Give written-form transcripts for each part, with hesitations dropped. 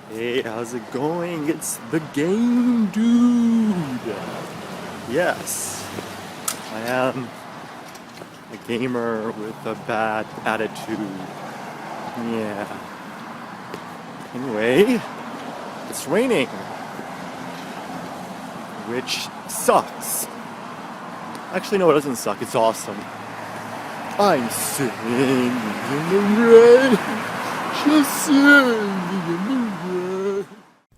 Hey, how's it going? It's the Game Dude! Yes, I am a gamer with a bad attitude. Yeah. Anyway, it's raining, which sucks. Actually, no, it doesn't suck. It's awesome. I'm singing in the rain, just singing in the rain.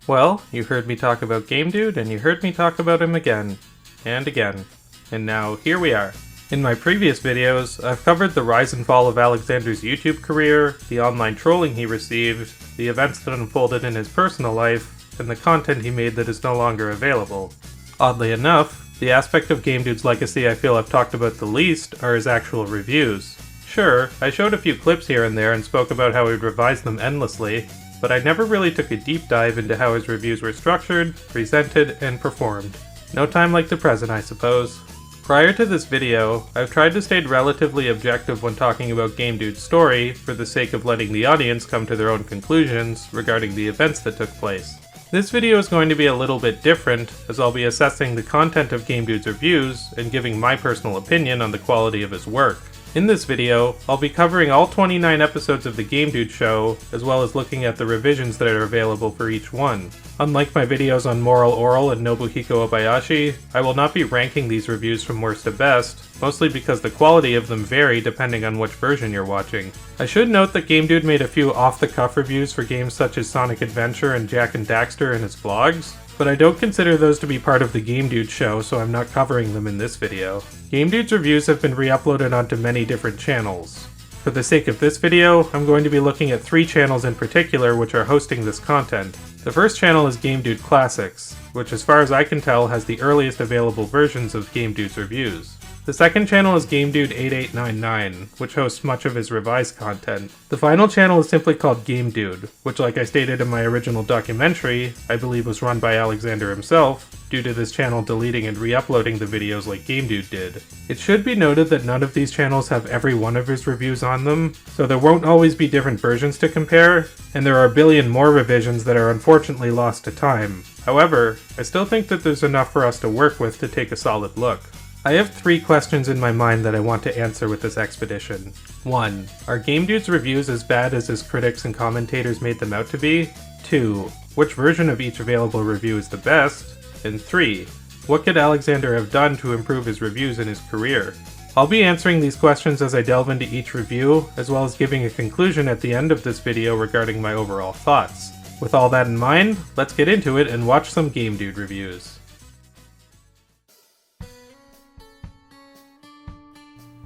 Well, you heard me talk about Game Dude, and you heard me talk about him again, and again. And now, here we are. In my previous videos, I've covered the rise and fall of Alexander's YouTube career, the online trolling he received, the events that unfolded in his personal life, and the content he made that is no longer available. Oddly enough, the aspect of Game Dude's legacy I feel I've talked about the least are his actual reviews. Sure, I showed a few clips here and there and spoke about how he'd revised them endlessly, but I never really took a deep dive into how his reviews were structured, presented, and performed. No time like the present, I suppose. Prior to this video, I've tried to stay relatively objective when talking about Game Dude's story for the sake of letting the audience come to their own conclusions regarding the events that took place. This video is going to be a little bit different, as I'll be assessing the content of Game Dude's reviews and giving my personal opinion on the quality of his work. In this video, I'll be covering all 29 episodes of the Game Dude show, as well as looking at the revisions that are available for each one. Unlike my videos on Moral Oral and Nobuhiko Obayashi, I will not be ranking these reviews from worst to best, mostly because the quality of them vary depending on which version you're watching. I should note that Game Dude made a few off-the-cuff reviews for games such as Sonic Adventure and Jak and Daxter in his vlogs, but I don't consider those to be part of the Game Dude show, so I'm not covering them in this video. Game Dude's reviews have been re-uploaded onto many different channels. For the sake of this video, I'm going to be looking at 3 channels in particular which are hosting this content. The first channel is Game Dude Classics, which as far as I can tell has the earliest available versions of Game Dude's reviews. The second channel is Game Dude 8899, which hosts much of his revised content. The final channel is simply called Game Dude, which like I stated in my original documentary, I believe was run by Alexander himself, due to this channel deleting and re-uploading the videos like Game Dude did. It should be noted that none of these channels have every one of his reviews on them, so there won't always be different versions to compare, and there are a billion more revisions that are unfortunately lost to time. However, I still think that there's enough for us to work with to take a solid look. I have 3 questions in my mind that I want to answer with this expedition. 1. Are Game Dude's reviews as bad as his critics and commentators made them out to be? 2. Which version of each available review is the best? And 3. What could Alexander have done to improve his reviews in his career? I'll be answering these questions as I delve into each review, as well as giving a conclusion at the end of this video regarding my overall thoughts. With all that in mind, let's get into it and watch some Game Dude reviews.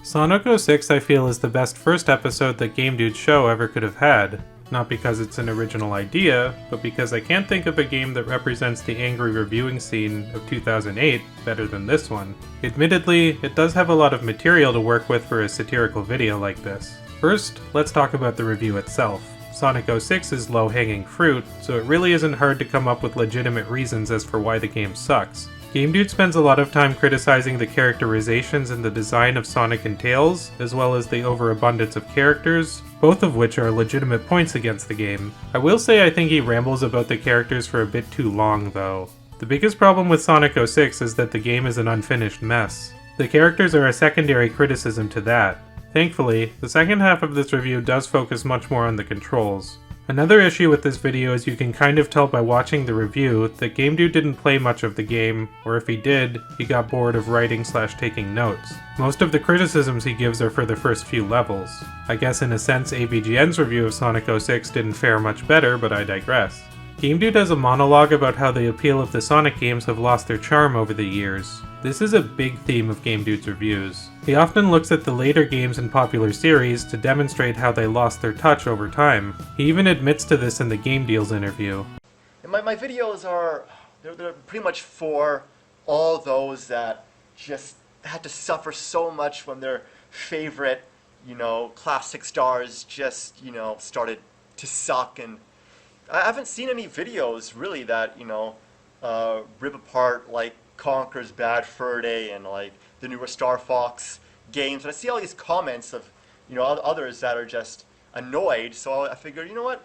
Sonic 06 I feel is the best first episode that Game Dude's show ever could have had. Not because it's an original idea, but because I can't think of a game that represents the angry reviewing scene of 2008 better than this one. Admittedly, it does have a lot of material to work with for a satirical video like this. First, let's talk about the review itself. Sonic 06 is low-hanging fruit, so it really isn't hard to come up with legitimate reasons as for why the game sucks. Game Dude spends a lot of time criticizing the characterizations and the design of Sonic and Tails, as well as the overabundance of characters, both of which are legitimate points against the game. I will say I think he rambles about the characters for a bit too long, though. The biggest problem with Sonic 06 is that the game is an unfinished mess. The characters are a secondary criticism to that. Thankfully, the second half of this review does focus much more on the controls. Another issue with this video is you can kind of tell by watching the review that Game Dude didn't play much of the game, or if he did, he got bored of writing/taking notes. Most of the criticisms he gives are for the first few levels. I guess in a sense AVGN's review of Sonic 06 didn't fare much better, but I digress. Game Dude has a monologue about how the appeal of the Sonic games have lost their charm over the years. This is a big theme of Game Dude's reviews. He often looks at the later games in popular series to demonstrate how they lost their touch over time. He even admits to this in the Game Deals interview. And my videos are, they're pretty much for all those that just had to suffer so much when their favorite, classic stars just, started to suck. And I haven't seen any videos really that, rip apart like Conker's Bad Fur Day and like the newer Star Fox games. And I see all these comments of, others that are just annoyed. So I figured, you know what?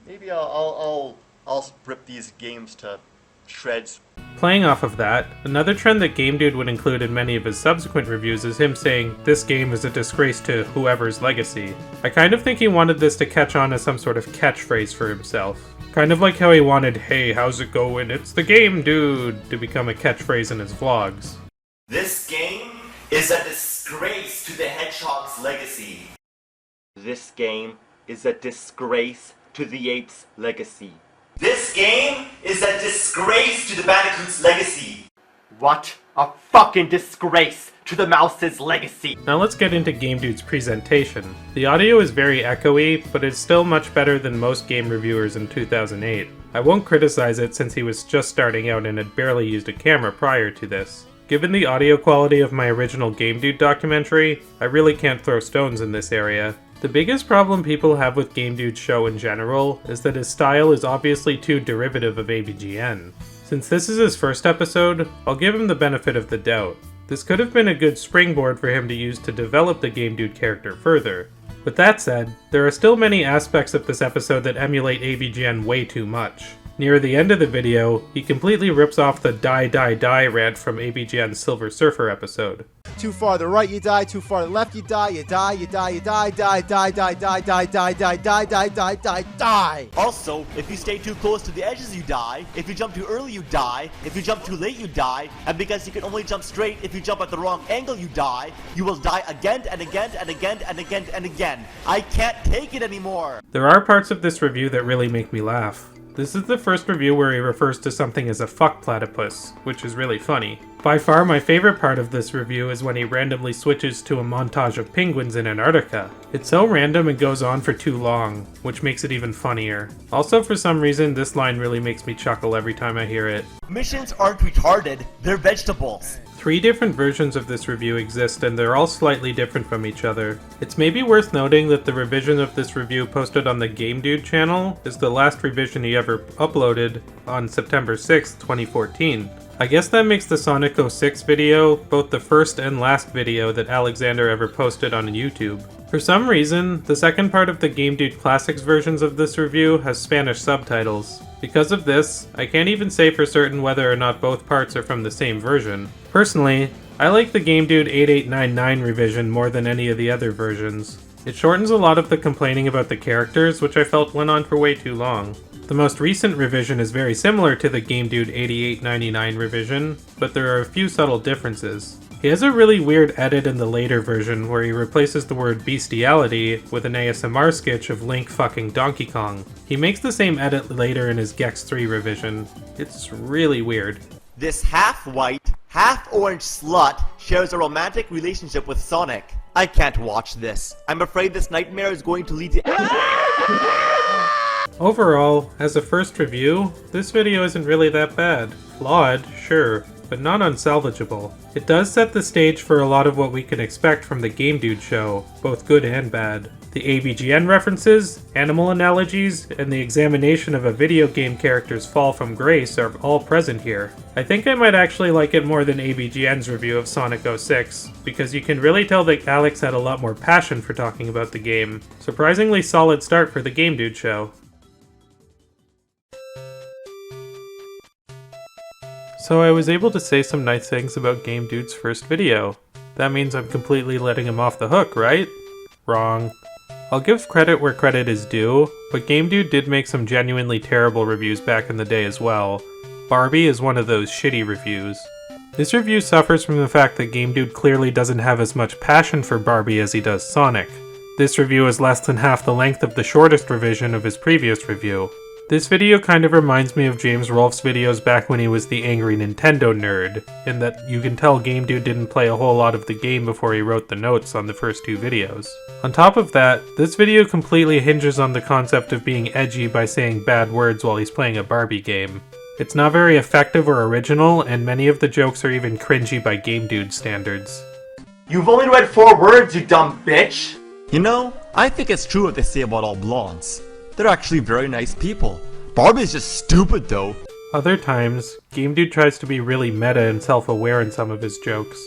Maybe I'll I'll rip these games to shreds. Playing off of that, another trend that Game Dude would include in many of his subsequent reviews is him saying, "This game is a disgrace to whoever's legacy." I kind of think he wanted this to catch on as some sort of catchphrase for himself. Kind of like how he wanted, "Hey, how's it going? It's the Game Dude," to become a catchphrase in his vlogs. This game is a disgrace to the Hedgehog's legacy. This game is a disgrace to the Ape's legacy. This game is a disgrace to the Bandicoot's legacy. What a fucking disgrace to the Mouse's legacy. Now let's get into Game Dude's presentation. The audio is very echoey, but it's still much better than most game reviewers in 2008. I won't criticize it since he was just starting out and had barely used a camera prior to this. Given the audio quality of my original Game Dude documentary, I really can't throw stones in this area. The biggest problem people have with Game Dude's show in general is that his style is obviously too derivative of AVGN. Since this is his first episode, I'll give him the benefit of the doubt. This could have been a good springboard for him to use to develop the Game Dude character further. With that said, there are still many aspects of this episode that emulate AVGN way too much. Near the end of the video, he completely rips off the die die die rant from AVGN's Silver Surfer episode. Too far to the right, you die. Too far to the left, you die. You die, you die, you die, die, die, die, die, die, die, die, die, die, die, die, die. Also, if you stay too close to the edges, you die. If you jump too early, you die. If you jump too late, you die. And because you can only jump straight, if you jump at the wrong angle, you die. You will die again and again and again and again and again. I can't take it anymore. There are parts of this review that really make me laugh. This is the first review where he refers to something as a fuck platypus, which is really funny. By far my favorite part of this review is when he randomly switches to a montage of penguins in Antarctica. It's so random and goes on for too long, which makes it even funnier. Also, for some reason, this line really makes me chuckle every time I hear it. Missions aren't retarded, they're vegetables. 3 different versions of this review exist and they're all slightly different from each other. It's maybe worth noting that the revision of this review posted on the Game Dude channel is the last revision he ever uploaded on September 6th, 2014. I guess that makes the Sonic 06 video both the first and last video that Alexander ever posted on YouTube. For some reason, the second part of the Game Dude Classics versions of this review has Spanish subtitles. Because of this, I can't even say for certain whether or not both parts are from the same version. Personally, I like the Game Dude 8899 revision more than any of the other versions. It shortens a lot of the complaining about the characters, which I felt went on for way too long. The most recent revision is very similar to the Game Dude 8899 revision, but there are a few subtle differences. He has a really weird edit in the later version where he replaces the word bestiality with an ASMR sketch of Link fucking Donkey Kong. He makes the same edit later in his Gex 3 revision. It's really weird. This half-white, half-orange slut shares a romantic relationship with Sonic. I can't watch this. I'm afraid this nightmare is going to lead to... Overall, as a first review, this video isn't really that bad. Flawed, sure, but not unsalvageable. It does set the stage for a lot of what we can expect from the Game Dude show, both good and bad. The AVGN references, animal analogies, and the examination of a video game character's fall from grace are all present here. I think I might actually like it more than AVGN's review of Sonic 06, because you can really tell that Alex had a lot more passion for talking about the game. Surprisingly solid start for the Game Dude show. So I was able to say some nice things about Game Dude's first video. That means I'm completely letting him off the hook, right? Wrong. I'll give credit where credit is due, but Game Dude did make some genuinely terrible reviews back in the day as well. Barbie is one of those shitty reviews. This review suffers from the fact that Game Dude clearly doesn't have as much passion for Barbie as he does Sonic. This review is less than half the length of the shortest revision of his previous review. This video kind of reminds me of James Rolfe's videos back when he was the angry Nintendo nerd, in that you can tell Game Dude didn't play a whole lot of the game before he wrote the notes on the first 2 videos. On top of that, this video completely hinges on the concept of being edgy by saying bad words while he's playing a Barbie game. It's not very effective or original, and many of the jokes are even cringy by Game Dude standards. You've only read 4 words, you dumb bitch! You know, I think it's true what they say about all blondes. They're actually very nice people. Barbie's just stupid though. Other times, Game Dude tries to be really meta and self-aware in some of his jokes.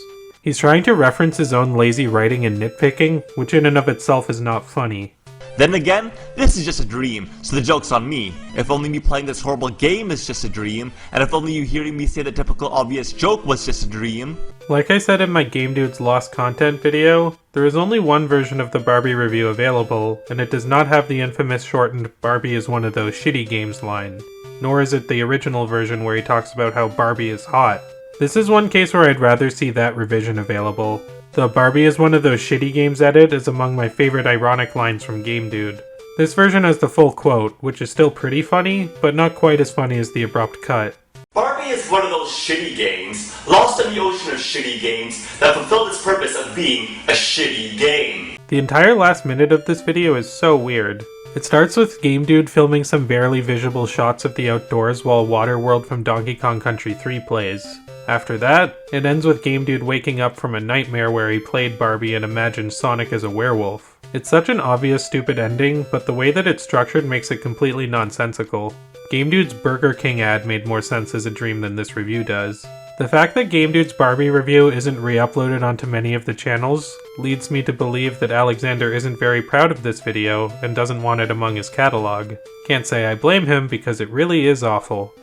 He's trying to reference his own lazy writing and nitpicking, which in and of itself is not funny. Then again, this is just a dream, so the joke's on me. If only me playing this horrible game is just a dream, and if only you hearing me say the typical obvious joke was just a dream. Like I said in my Game Dude's Lost Content video, there is only one version of the Barbie review available, and it does not have the infamous shortened "Barbie is one of those shitty games" line. Nor is it the original version where he talks about how Barbie is hot. This is one case where I'd rather see that revision available. The "Barbie is one of those shitty games" edit is among my favorite ironic lines from Game Dude. This version has the full quote, which is still pretty funny, but not quite as funny as the abrupt cut. Barbie is one of those shitty games, lost in the ocean of shitty games, that fulfilled its purpose of being a shitty game. The entire last minute of this video is so weird. It starts with Game Dude filming some barely visible shots of the outdoors while Waterworld from Donkey Kong Country 3 plays. After that, it ends with Game Dude waking up from a nightmare where he played Barbie and imagined Sonic as a werewolf. It's such an obvious stupid ending, but the way that it's structured makes it completely nonsensical. Game Dude's Burger King ad made more sense as a dream than this review does. The fact that Game Dude's Barbie review isn't re-uploaded onto many of the channels leads me to believe that Alexander isn't very proud of this video and doesn't want it among his catalog. Can't say I blame him because it really is awful.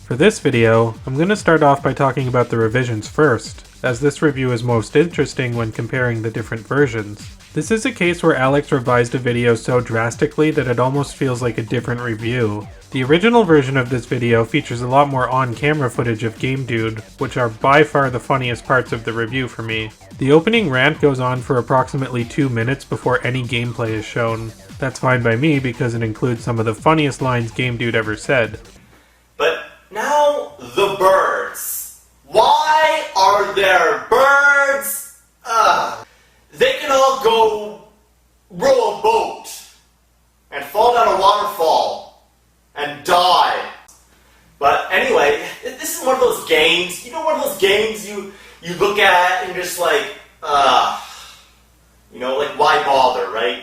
For this video, I'm going to start off by talking about the revisions first, as this review is most interesting when comparing the different versions. This is a case where Alex revised a video so drastically that it almost feels like a different review. The original version of this video features a lot more on-camera footage of Game Dude, which are by far the funniest parts of the review for me. The opening rant goes on for approximately 2 minutes before any gameplay is shown. That's fine by me because it includes some of the funniest lines Game Dude ever said. But now, the birds. Why are there birds? They can all go row a boat and fall down a waterfall and die. But anyway, this is one of those games, one of those games you look at and you're just like, like why bother, right?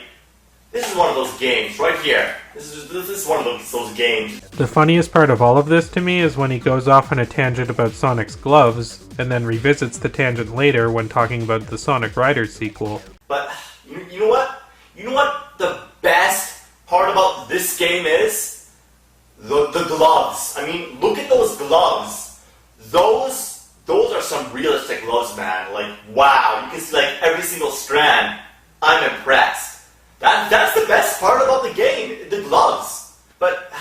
This is one of those games right here. This is one of those games. The funniest part of all of this to me is when he goes off on a tangent about Sonic's gloves, and then revisits the tangent later when talking about the Sonic Riders sequel. But, you know what? You know what the best part about this game is? The gloves. I mean, look at those gloves. Those are some realistic gloves, man. Like, wow, you can see like every single strand. I'm impressed. That's the best part about the game, the gloves. But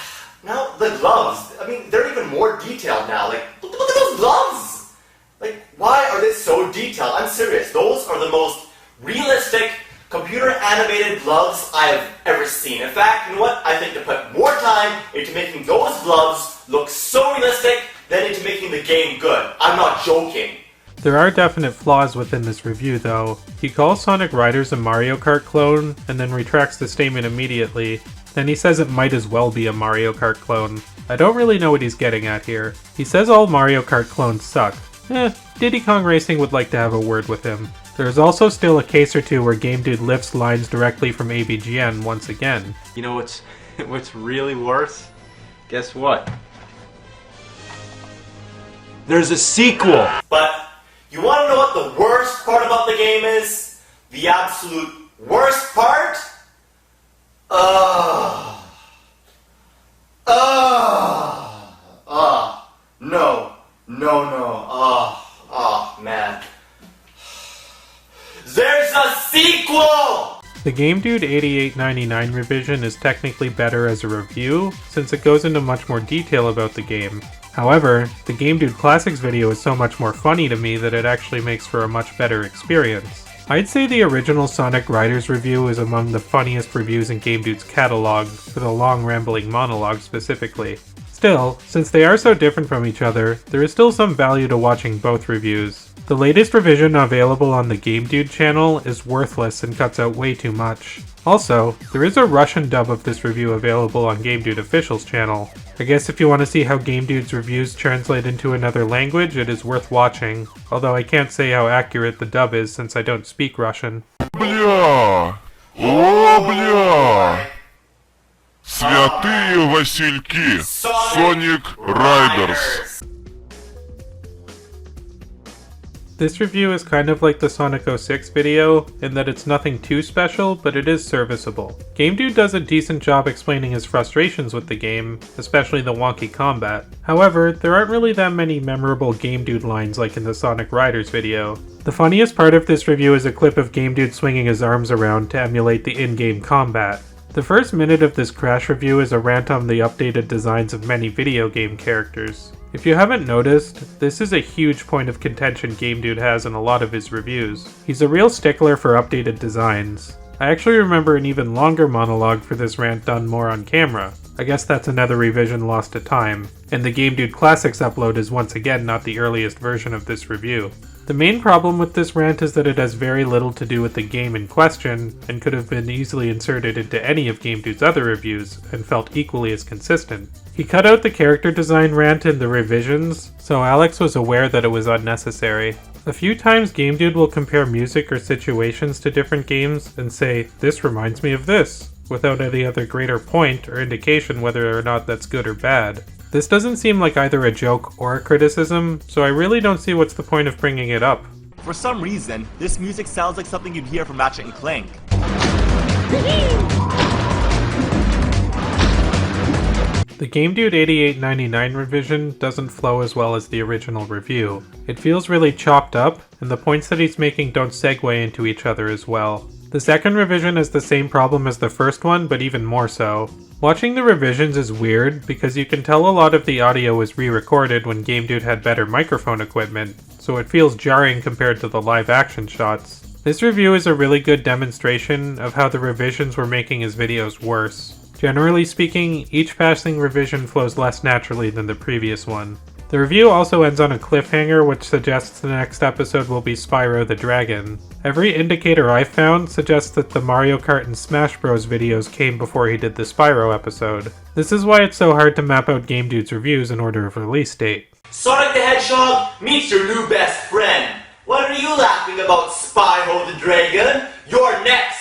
now the gloves, I mean, they're even more detailed now. Like, look at those gloves. Like, why are they so detailed? I'm serious. Those are the most realistic, computer-animated gloves I have ever seen. In fact, you know what? I think they put more time into making those gloves look so realistic than into making the game good. I'm not joking. There are definite flaws within this review though. He calls Sonic Riders a Mario Kart clone, and then retracts the statement immediately. Then he says it might as well be a Mario Kart clone. I don't really know what he's getting at here. He says all Mario Kart clones suck. Diddy Kong Racing would like to have a word with him. There is also still a case or two where Game Dude lifts lines directly from ABGN once again. You know what's really worse? Guess what? There's a sequel! But you want to know what the worst part about the game is? The absolute worst part? No. Man. There's a sequel! The Game Dude 8899 revision is technically better as a review, since it goes into much more detail about the game. However, the Game Dude Classics video is so much more funny to me that it actually makes for a much better experience. I'd say the original Sonic Riders review is among the funniest reviews in Game Dude's catalog, for the long rambling monologue specifically. Still, since they are so different from each other, there is still some value to watching both reviews. The latest revision available on the Game Dude channel is worthless and cuts out way too much. Also, there is a Russian dub of this review available on Game Dude Official's channel. I guess if you want to see how Game Dude's reviews translate into another language, it is worth watching, although I can't say how accurate the dub is since I don't speak Russian. Бля! О, бля! Святые Васильки! Sonic Riders! This review is kind of like the Sonic 06 video, in that it's nothing too special, but it is serviceable. Game Dude does a decent job explaining his frustrations with the game, especially the wonky combat. However, there aren't really that many memorable Game Dude lines like in the Sonic Riders video. The funniest part of this review is a clip of Game Dude swinging his arms around to emulate the in-game combat. The first minute of this Crash review is a rant on the updated designs of many video game characters. If you haven't noticed, this is a huge point of contention Game Dude has in a lot of his reviews. He's a real stickler for updated designs. I actually remember an even longer monologue for this rant done more on camera. I guess that's another revision lost to time, and the Game Dude Classics upload is once again not the earliest version of this review. The main problem with this rant is that it has very little to do with the game in question, and could have been easily inserted into any of Game Dude's other reviews, and felt equally as consistent. He cut out the character design rant in the revisions, so Alex was aware that it was unnecessary. A few times Game Dude will compare music or situations to different games and say, "This reminds me of this," without any other greater point or indication whether or not that's good or bad. This doesn't seem like either a joke or a criticism, so I really don't see what's the point of bringing it up. For some reason, this music sounds like something you'd hear from Ratchet and Clank. The Game Dude 8899 revision doesn't flow as well as the original review. It feels really chopped up, and the points that he's making don't segue into each other as well. The second revision has the same problem as the first one, but even more so. Watching the revisions is weird because you can tell a lot of the audio was re-recorded when Game Dude had better microphone equipment, so it feels jarring compared to the live action shots. This review is a really good demonstration of how the revisions were making his videos worse. Generally speaking, each passing revision flows less naturally than the previous one. The review also ends on a cliffhanger which suggests the next episode will be Spyro the Dragon. Every indicator I've found suggests that the Mario Kart and Smash Bros videos came before he did the Spyro episode. This is why it's so hard to map out Game Dude's reviews in order of release date. Sonic the Hedgehog, meet your new best friend. What are you laughing about, Spyro the Dragon? You're next!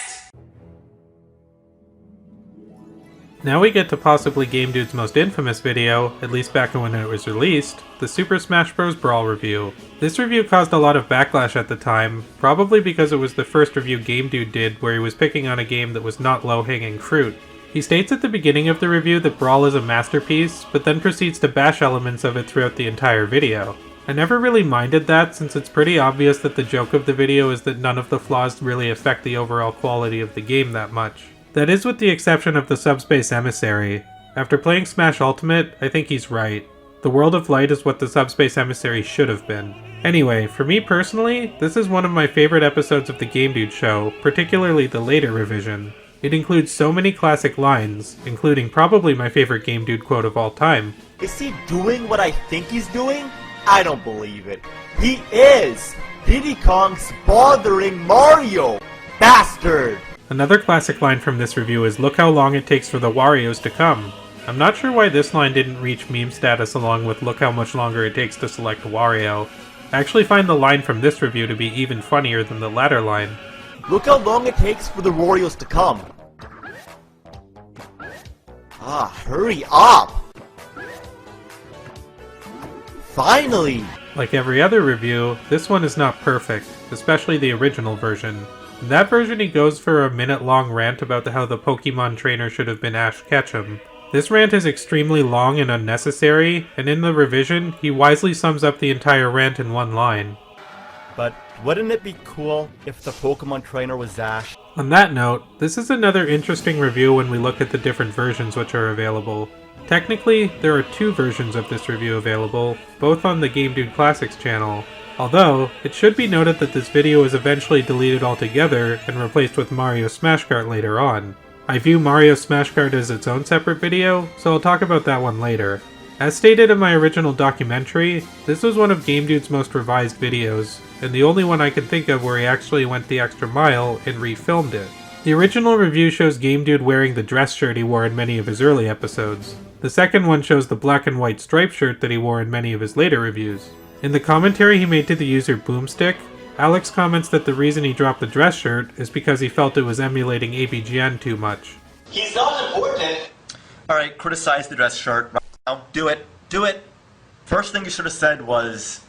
Now we get to possibly Game Dude's most infamous video, at least back when it was released, the Super Smash Bros. Brawl review. This review caused a lot of backlash at the time, probably because it was the first review Game Dude did where he was picking on a game that was not low-hanging fruit. He states at the beginning of the review that Brawl is a masterpiece, but then proceeds to bash elements of it throughout the entire video. I never really minded that since it's pretty obvious that the joke of the video is that none of the flaws really affect the overall quality of the game that much. That is with the exception of the Subspace Emissary. After playing Smash Ultimate, I think he's right. The World of Light is what the Subspace Emissary should have been. Anyway, for me personally, this is one of my favorite episodes of the Game Dude show, particularly the later revision. It includes so many classic lines, including probably my favorite Game Dude quote of all time. Is he doing what I think he's doing? I don't believe it. He is! Diddy Kong's bothering Mario! Bastard! Another classic line from this review is, "Look how long it takes for the Warrios to come." I'm not sure why this line didn't reach meme status along with "Look how much longer it takes to select Wario." I actually find the line from this review to be even funnier than the latter line. Look how long it takes for the Warrios to come. Hurry up! Finally! Like every other review, this one is not perfect, especially the original version. In that version he goes for a minute-long rant about how the Pokemon trainer should have been Ash Ketchum. This rant is extremely long and unnecessary, and in the revision, he wisely sums up the entire rant in one line. But wouldn't it be cool if the Pokemon trainer was Ash? On that note, this is another interesting review when we look at the different versions which are available. Technically, there are two versions of this review available, both on the Game Dude Classics channel. Although, it should be noted that this video was eventually deleted altogether and replaced with Mario Smash Kart later on. I view Mario Smash Kart as its own separate video, so I'll talk about that one later. As stated in my original documentary, this was one of Game Dude's most revised videos, and the only one I can think of where he actually went the extra mile and refilmed it. The original review shows Game Dude wearing the dress shirt he wore in many of his early episodes. The second one shows the black and white striped shirt that he wore in many of his later reviews. In the commentary he made to the user Boomstick, Alex comments that the reason he dropped the dress shirt is because he felt it was emulating ABGN too much. He's not important. Alright, criticize the dress shirt right now. Do it. Do it. First thing you should have said was,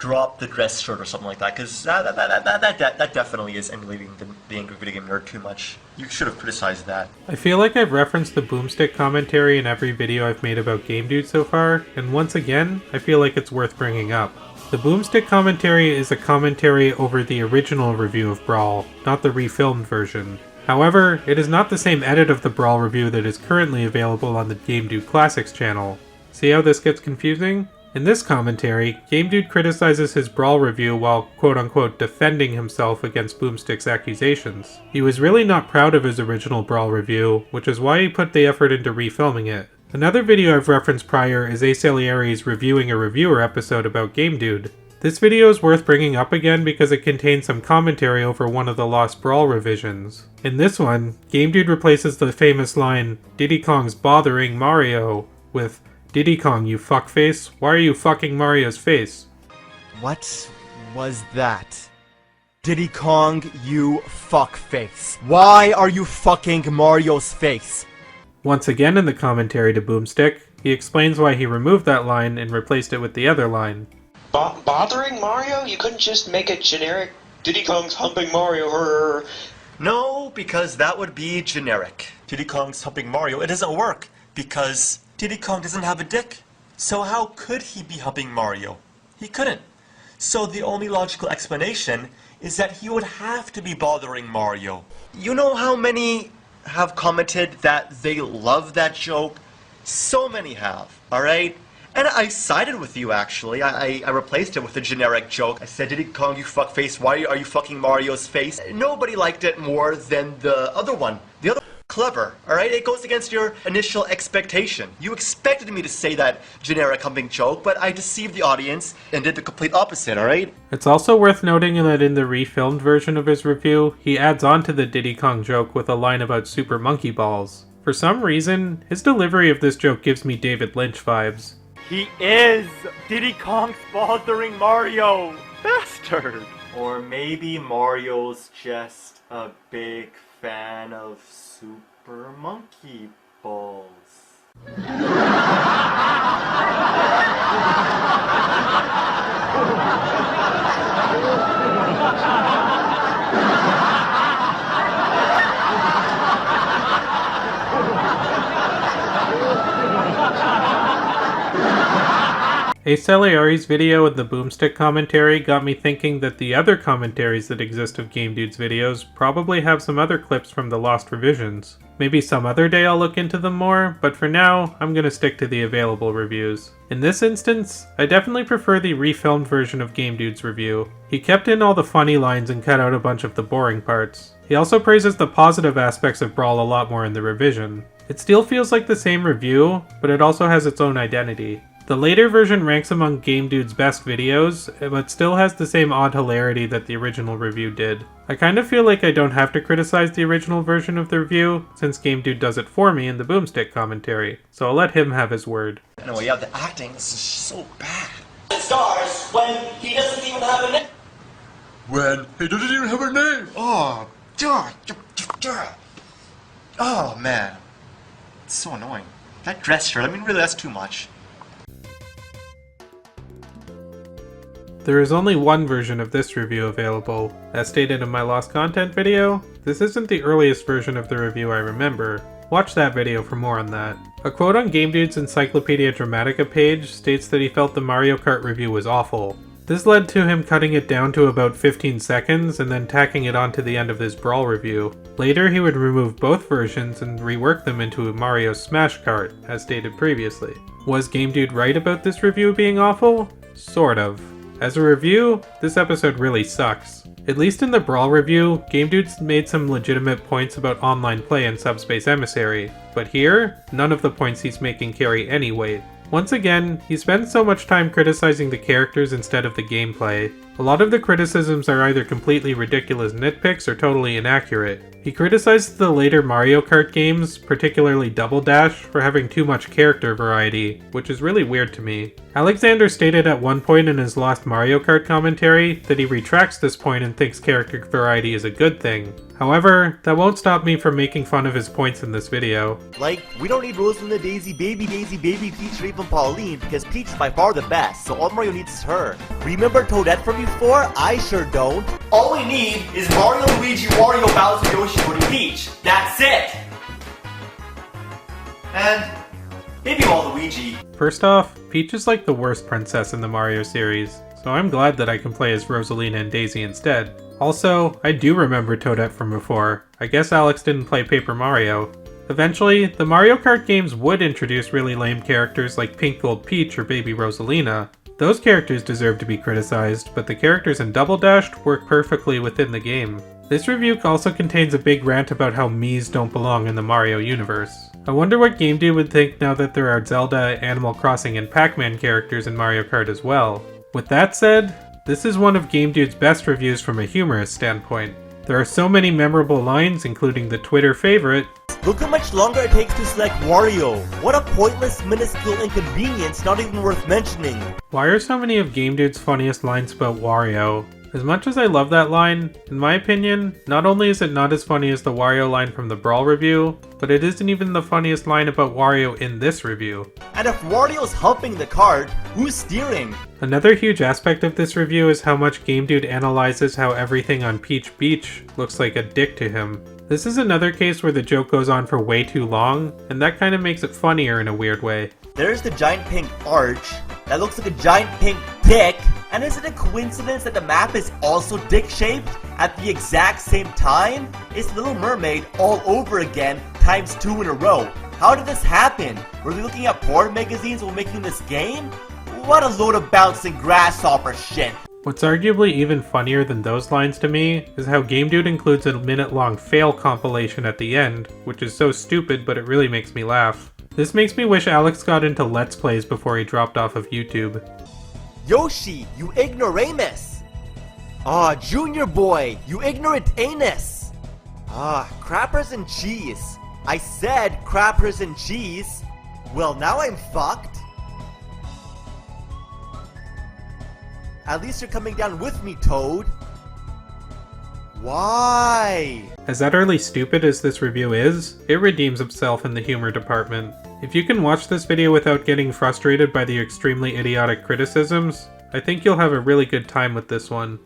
drop the dress shirt or something like that, because that definitely is emulating the angry video game nerd too much. You should have criticized that. I feel like I've referenced the Boomstick commentary in every video I've made about Game Dude so far, and once again, I feel like it's worth bringing up. The Boomstick commentary is a commentary over the original review of Brawl, not the refilmed version. However, it is not the same edit of the Brawl review that is currently available on the Game Dude Classics channel. See how this gets confusing? In this commentary, Game Dude criticizes his Brawl review while quote-unquote defending himself against Boomstick's accusations. He was really not proud of his original Brawl review, which is why he put the effort into refilming it. Another video I've referenced prior is Asalieri's reviewing a reviewer episode about Game Dude. This video is worth bringing up again because it contains some commentary over one of the Lost Brawl revisions. In this one, Game Dude replaces the famous line, "Diddy Kong's bothering Mario," with "Diddy Kong, you fuckface, why are you fucking Mario's face?" What was that? Diddy Kong, you fuckface. Why are you fucking Mario's face? Once again in the commentary to Boomstick, he explains why he removed that line and replaced it with the other line. Bothering Mario? You couldn't just make a generic Diddy Kong's humping Mario No, because that would be generic. Diddy Kong's humping Mario, it doesn't work, because Diddy Kong doesn't have a dick. So how could he be humping Mario? He couldn't. So the only logical explanation is that he would have to be bothering Mario. You know how many have commented that they love that joke? So many have, alright? And I sided with you, actually. I replaced it with a generic joke. I said, Diddy Kong, you fuckface, why are you fucking Mario's face? Nobody liked it more than the other one. The other clever, alright? It goes against your initial expectation. You expected me to say that generic humping joke, but I deceived the audience and did the complete opposite, alright? It's also worth noting that in the refilmed version of his review, he adds on to the Diddy Kong joke with a line about Super Monkey Balls. For some reason, his delivery of this joke gives me David Lynch vibes. He is Diddy Kong's bothering Mario! Bastard! Or maybe Mario's just a big fan of Super Monkey Balls. Asalieri's video and the Boomstick commentary got me thinking that the other commentaries that exist of Game Dude's videos probably have some other clips from the lost revisions. Maybe some other day I'll look into them more, but for now, I'm gonna stick to the available reviews. In this instance, I definitely prefer the refilmed version of Game Dude's review. He kept in all the funny lines and cut out a bunch of the boring parts. He also praises the positive aspects of Brawl a lot more in the revision. It still feels like the same review, but it also has its own identity. The later version ranks among Game Dude's best videos, but still has the same odd hilarity that the original review did. I kind of feel like I don't have to criticize the original version of the review, since Game Dude does it for me in the Boomstick commentary, so I'll let him have his word. No, yeah, the acting is so bad. Stars when he doesn't even have a name. When he doesn't even have a name! Oh, man. It's so annoying. That dress shirt, I mean, really, that's too much. There is only one version of this review available. As stated in my Lost Content video, this isn't the earliest version of the review I remember. Watch that video for more on that. A quote on Game Dude's Encyclopedia Dramatica page states that he felt the Mario Kart review was awful. This led to him cutting it down to about 15 seconds and then tacking it on to the end of his Brawl review. Later he would remove both versions and rework them into Mario Smash Kart, as stated previously. Was Game Dude right about this review being awful? Sort of. As a review, this episode really sucks. At least in the Brawl review, Game Dude's made some legitimate points about online play in Subspace Emissary, but here, none of the points he's making carry any weight. Once again, he spends so much time criticizing the characters instead of the gameplay. A lot of the criticisms are either completely ridiculous nitpicks or totally inaccurate. He criticized the later Mario Kart games, particularly Double Dash, for having too much character variety, which is really weird to me. Alexander stated at one point in his Lost Mario Kart commentary that he retracts this point and thinks character variety is a good thing. However, that won't stop me from making fun of his points in this video. Like, we don't need Rosalina, Daisy, Baby, Peach, or even Pauline, because Peach is by far the best, so all Mario needs is her. Remember Toadette from before? I sure don't. All we need is Mario, Luigi, Wario, Bowser, Yoshi, and Peach. That's it! And maybe Waluigi. First off, Peach is like the worst princess in the Mario series, so I'm glad that I can play as Rosalina and Daisy instead. Also, I do remember Toadette from before. I guess Alex didn't play Paper Mario. Eventually, the Mario Kart games would introduce really lame characters like Pink Gold Peach or Baby Rosalina. Those characters deserve to be criticized, but the characters in Double Dash work perfectly within the game. This review also contains a big rant about how Miis don't belong in the Mario universe. I wonder what Game Dude would think now that there are Zelda, Animal Crossing, and Pac-Man characters in Mario Kart as well. With that said, this is one of Game Dude's best reviews from a humorous standpoint. There are so many memorable lines, including the Twitter favorite, Look how much longer it takes to select Wario. What a pointless, minuscule inconvenience, not even worth mentioning. Why are so many of Game Dude's funniest lines about Wario? As much as I love that line, in my opinion, not only is it not as funny as the Wario line from the Brawl review, but it isn't even the funniest line about Wario in this review. And if Wario's humping the cart, who's steering? Another huge aspect of this review is how much Game Dude analyzes how everything on Peach Beach looks like a dick to him. This is another case where the joke goes on for way too long, and that kind of makes it funnier in a weird way. There's the giant pink arch that looks like a giant pink dick, and is it a coincidence that the map is also dick-shaped at the exact same time? It's Little Mermaid all over again, times 2 in a row. How did this happen? Were they looking at porn magazines while making this game? What a load of bouncing grasshopper shit. What's arguably even funnier than those lines to me is how Game Dude includes a minute-long fail compilation at the end, which is so stupid but it really makes me laugh. This makes me wish Alex got into Let's Plays before he dropped off of YouTube. Yoshi, you ignoramus! Ah, Junior Boy, you ignorant anus! Ah, crappers and cheese. I said crappers and cheese. Well, now I'm fucked. At least you're coming down with me, Toad. Why? As utterly stupid as this review is, it redeems itself in the humor department. If you can watch this video without getting frustrated by the extremely idiotic criticisms, I think you'll have a really good time with this one.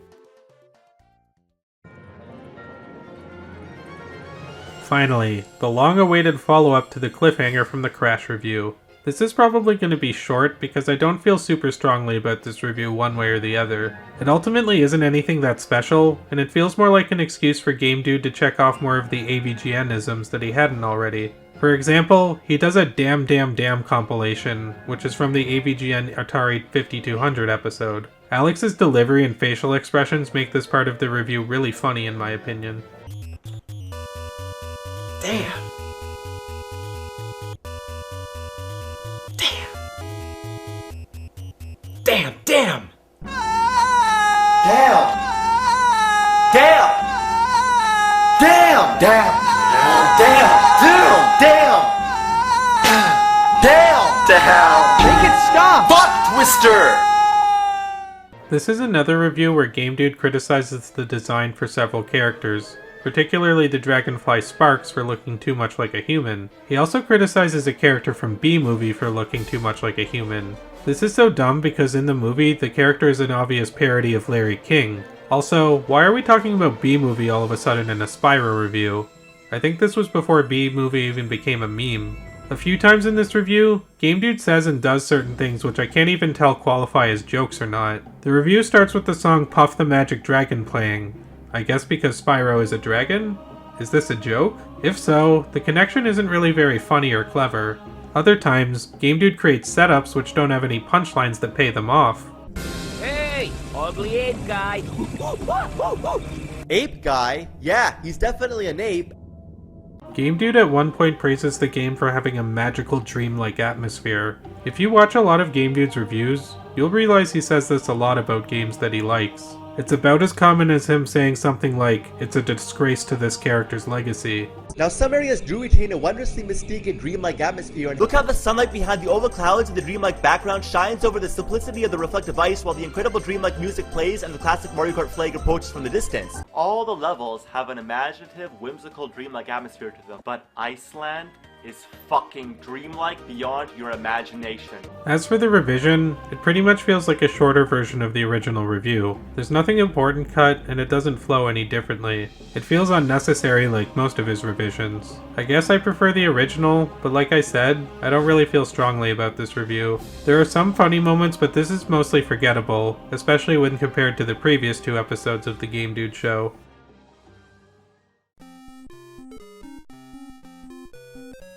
Finally, the long-awaited follow-up to the cliffhanger from the Crash review. This is probably going to be short because I don't feel super strongly about this review one way or the other. It ultimately isn't anything that special, and it feels more like an excuse for Game Dude to check off more of the AVGN-isms that he hadn't already. For example, he does a damn compilation, which is from the AVGN Atari 5200 episode. Alex's delivery and facial expressions make this part of the review really funny in my opinion. Damn. Damn! Damn! Damn! Damn! Damn! Damn! Make it stop! Butt Twister! This is another review where Game Dude criticizes the design for several characters, particularly the Dragonfly Sparks for looking too much like a human. He also criticizes a character from B-Movie for looking too much like a human. This is so dumb because in the movie, the character is an obvious parody of Larry King. Also, why are we talking about B-Movie all of a sudden in a Spyro review? I think this was before B-Movie even became a meme. A few times in this review, Game Dude says and does certain things which I can't even tell qualify as jokes or not. The review starts with the song Puff the Magic Dragon playing. I guess because Spyro is a dragon? Is this a joke? If so, the connection isn't really very funny or clever. Other times, Game Dude creates setups which don't have any punchlines that pay them off. Hey, ugly ape guy. Ape guy? Yeah, he's definitely an ape. Game Dude at one point praises the game for having a magical dream-like atmosphere. If you watch a lot of Game Dude's reviews, you'll realize he says this a lot about games that he likes. It's about as common as him saying something like, "It's a disgrace to this character's legacy." Now some areas do retain a wondrously mystique and dreamlike atmosphere, and look how the sunlight behind the oval clouds and the dreamlike background shines over the simplicity of the reflective ice while the incredible dreamlike music plays and the classic Mario Kart flag approaches from the distance. All the levels have an imaginative, whimsical, dreamlike atmosphere to them, but Iceland is fucking dreamlike beyond your imagination. As for the revision, it pretty much feels like a shorter version of the original review. There's nothing important cut, and it doesn't flow any differently. It feels unnecessary like most of his revisions. I guess I prefer the original, but like I said, I don't really feel strongly about this review. There are some funny moments, but this is mostly forgettable, especially when compared to the previous 2 episodes of the Game Dude show.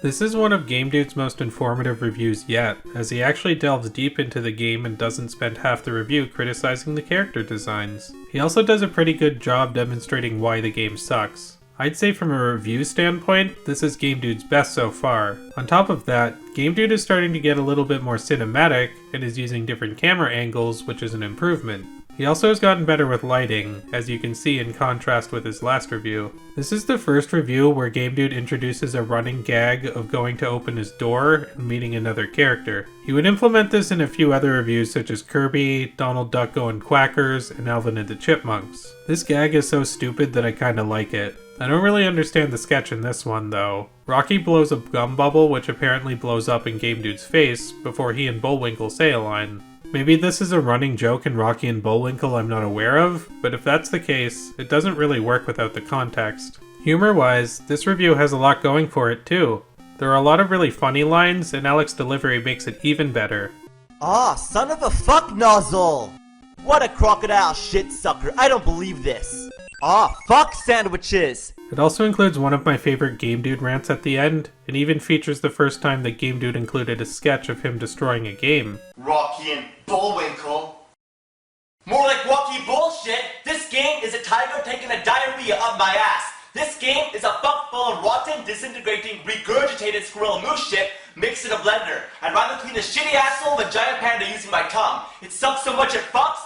This is one of Game Dude's most informative reviews yet, as he actually delves deep into the game and doesn't spend half the review criticizing the character designs. He also does a pretty good job demonstrating why the game sucks. I'd say from a review standpoint, this is Game Dude's best so far. On top of that, Game Dude is starting to get a little bit more cinematic and is using different camera angles, which is an improvement. He also has gotten better with lighting, as you can see in contrast with his last review. This is the first review where Game Dude introduces a running gag of going to open his door and meeting another character. He would implement this in a few other reviews such as Kirby, Donald Duck Goin, Quackers, and Alvin and the Chipmunks. This gag is so stupid that I kinda like it. I don't really understand the sketch in this one though. Rocky blows a gum bubble which apparently blows up in Game Dude's face before he and Bullwinkle say a line. Maybe this is a running joke in Rocky and Bullwinkle I'm not aware of, but if that's the case, it doesn't really work without the context. Humor-wise, this review has a lot going for it too. There are a lot of really funny lines, and Alex's delivery makes it even better. Ah, son of a fuck nozzle! What a crocodile shit sucker, I don't believe this! Ah, fuck sandwiches! It also includes one of my favorite Game Dude rants at the end, and even features the first time that Game Dude included a sketch of him destroying a game. Rocky and Bullwinkle? More like Rocky bullshit! This game is a tiger taking a diarrhea up my ass! This game is a fuck full of rotten, disintegrating, regurgitated squirrel moose shit mixed in a blender. I'd rather clean a shitty asshole of a giant panda using my tongue. It sucks so much it fucks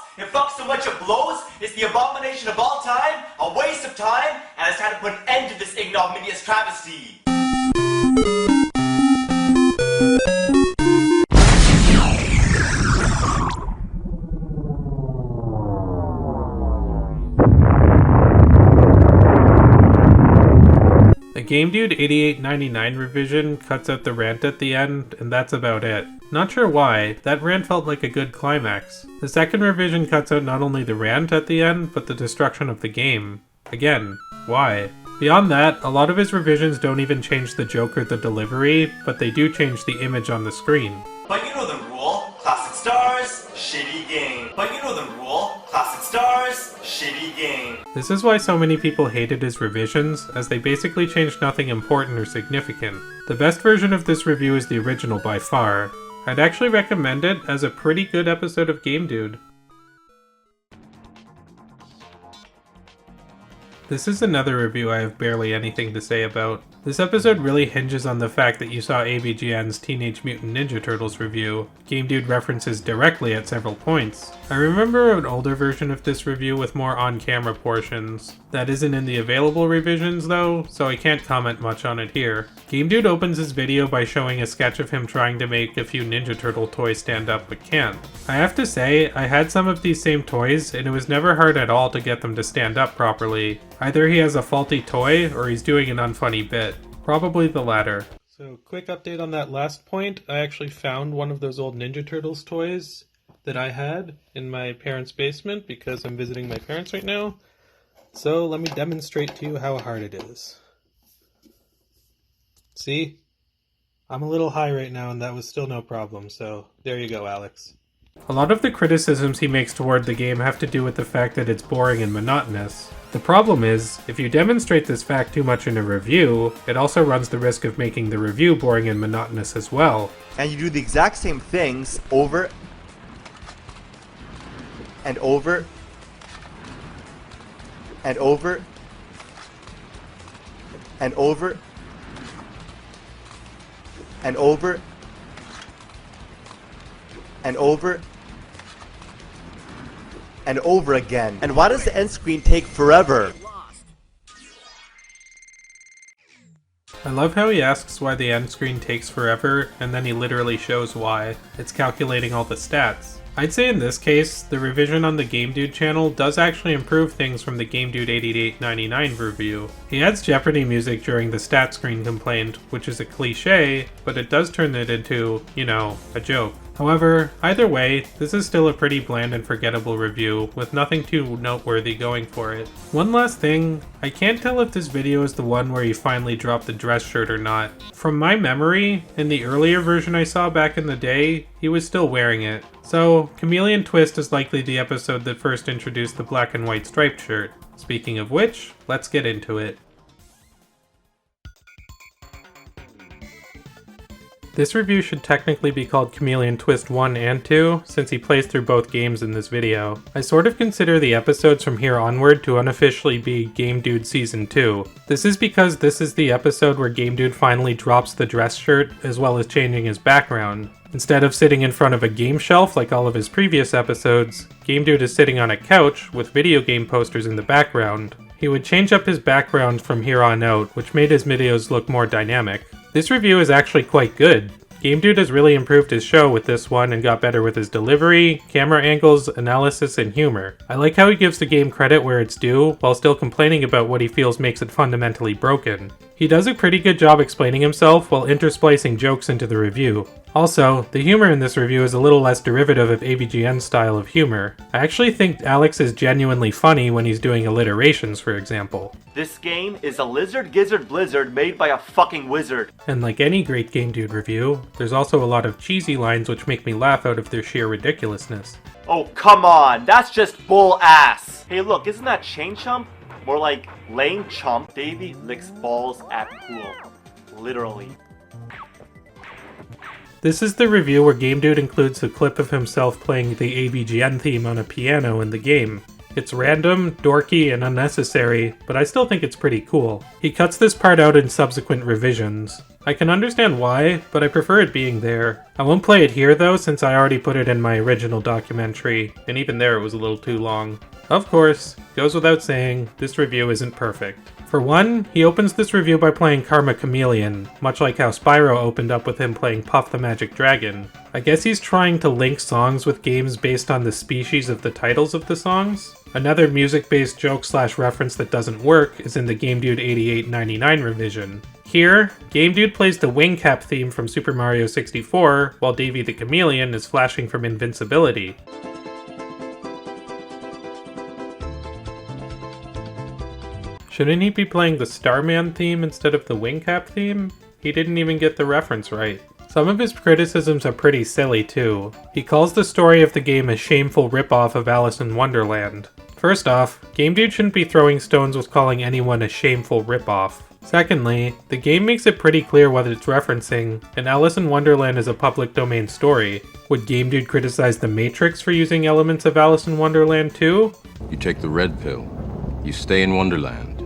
so much it blows, it's the abomination of all time, a waste of time, and it's time to put an end to this ignominious travesty. The Game Dude 8899 revision cuts out the rant at the end, and that's about it. Not sure why, that rant felt like a good climax. The second revision cuts out not only the rant at the end, but the destruction of the game. Again, why? Beyond that, a lot of his revisions don't even change the joke or the delivery, but they do change the image on the screen. But you know the rule, classic stars, shitty game. But you know the rule, classic stars, shitty game. This is why so many people hated his revisions, as they basically changed nothing important or significant. The best version of this review is the original by far. I'd actually recommend it as a pretty good episode of Game Dude. This is another review I have barely anything to say about. This episode really hinges on the fact that you saw ABGN's Teenage Mutant Ninja Turtles review. Game Dude references directly at several points. I remember an older version of this review with more on-camera portions. That isn't in the available revisions though, so I can't comment much on it here. Game Dude opens his video by showing a sketch of him trying to make a few Ninja Turtle toys stand up but can't. I have to say, I had some of these same toys and it was never hard at all to get them to stand up properly. Either he has a faulty toy or he's doing an unfunny bit. Probably the latter. So, quick update on that last point. I actually found one of those old Ninja Turtles toys that I had in my parents' basement because I'm visiting my parents right now. So, let me demonstrate to you how hard it is. See? I'm a little high right now and that was still no problem, so there you go, Alex. A lot of the criticisms he makes toward the game have to do with the fact that it's boring and monotonous. The problem is, if you demonstrate this fact too much in a review, it also runs the risk of making the review boring and monotonous as well. And you do the exact same things over and over and over and over and over and over and over again. And why does the end screen take forever? I love how he asks why the end screen takes forever, and then he literally shows why. It's calculating all the stats. I'd say in this case, the revision on the Game Dude channel does actually improve things from the Game Dude 8899 review. He adds Jeopardy music during the stat screen complaint, which is a cliche, but it does turn it into, you know, a joke. However, either way, this is still a pretty bland and forgettable review, with nothing too noteworthy going for it. One last thing, I can't tell if this video is the one where he finally dropped the dress shirt or not. From my memory, in the earlier version I saw back in the day, he was still wearing it. So, Chameleon Twist is likely the episode that first introduced the black and white striped shirt. Speaking of which, let's get into it. This review should technically be called Chameleon Twist 1 and 2, since he plays through both games in this video. I sort of consider the episodes from here onward to unofficially be Game Dude Season 2. This is because this is the episode where Game Dude finally drops the dress shirt, as well as changing his background. Instead of sitting in front of a game shelf like all of his previous episodes, Game Dude is sitting on a couch with video game posters in the background. He would change up his background from here on out, which made his videos look more dynamic. This review is actually quite good. Game Dude has really improved his show with this one and got better with his delivery, camera angles, analysis, and humor. I like how he gives the game credit where it's due, while still complaining about what he feels makes it fundamentally broken. He does a pretty good job explaining himself while intersplicing jokes into the review. Also, the humor in this review is a little less derivative of AVGN's style of humor. I actually think Alex is genuinely funny when he's doing alliterations, for example. This game is a lizard gizzard blizzard made by a fucking wizard. And like any great Game Dude review, there's also a lot of cheesy lines which make me laugh out of their sheer ridiculousness. Oh, come on, that's just bull ass. Hey look, isn't that chain chump? More like lame chump. Davey licks balls at pool. Literally. This is the review where Game Dude includes a clip of himself playing the AVGN theme on a piano in the game. It's random, dorky, and unnecessary, but I still think it's pretty cool. He cuts this part out in subsequent revisions. I can understand why, but I prefer it being there. I won't play it here though, since I already put it in my original documentary, and even there it was a little too long. Of course, goes without saying, this review isn't perfect. For one, he opens this review by playing Karma Chameleon, much like how Spyro opened up with him playing Puff the Magic Dragon. I guess he's trying to link songs with games based on the species of the titles of the songs. Another music-based joke/reference that doesn't work is in the Game Dude 8899 revision. Here, Game Dude plays the wing cap theme from Super Mario 64, while Davey the Chameleon is flashing from invincibility. Shouldn't he be playing the Starman theme instead of the wing cap theme? He didn't even get the reference right. Some of his criticisms are pretty silly too. He calls the story of the game a shameful ripoff of Alice in Wonderland. First off, Game Dude shouldn't be throwing stones with calling anyone a shameful ripoff. Secondly, the game makes it pretty clear what it's referencing, and Alice in Wonderland is a public domain story. Would Game Dude criticize The Matrix for using elements of Alice in Wonderland too? You take the red pill, you stay in Wonderland,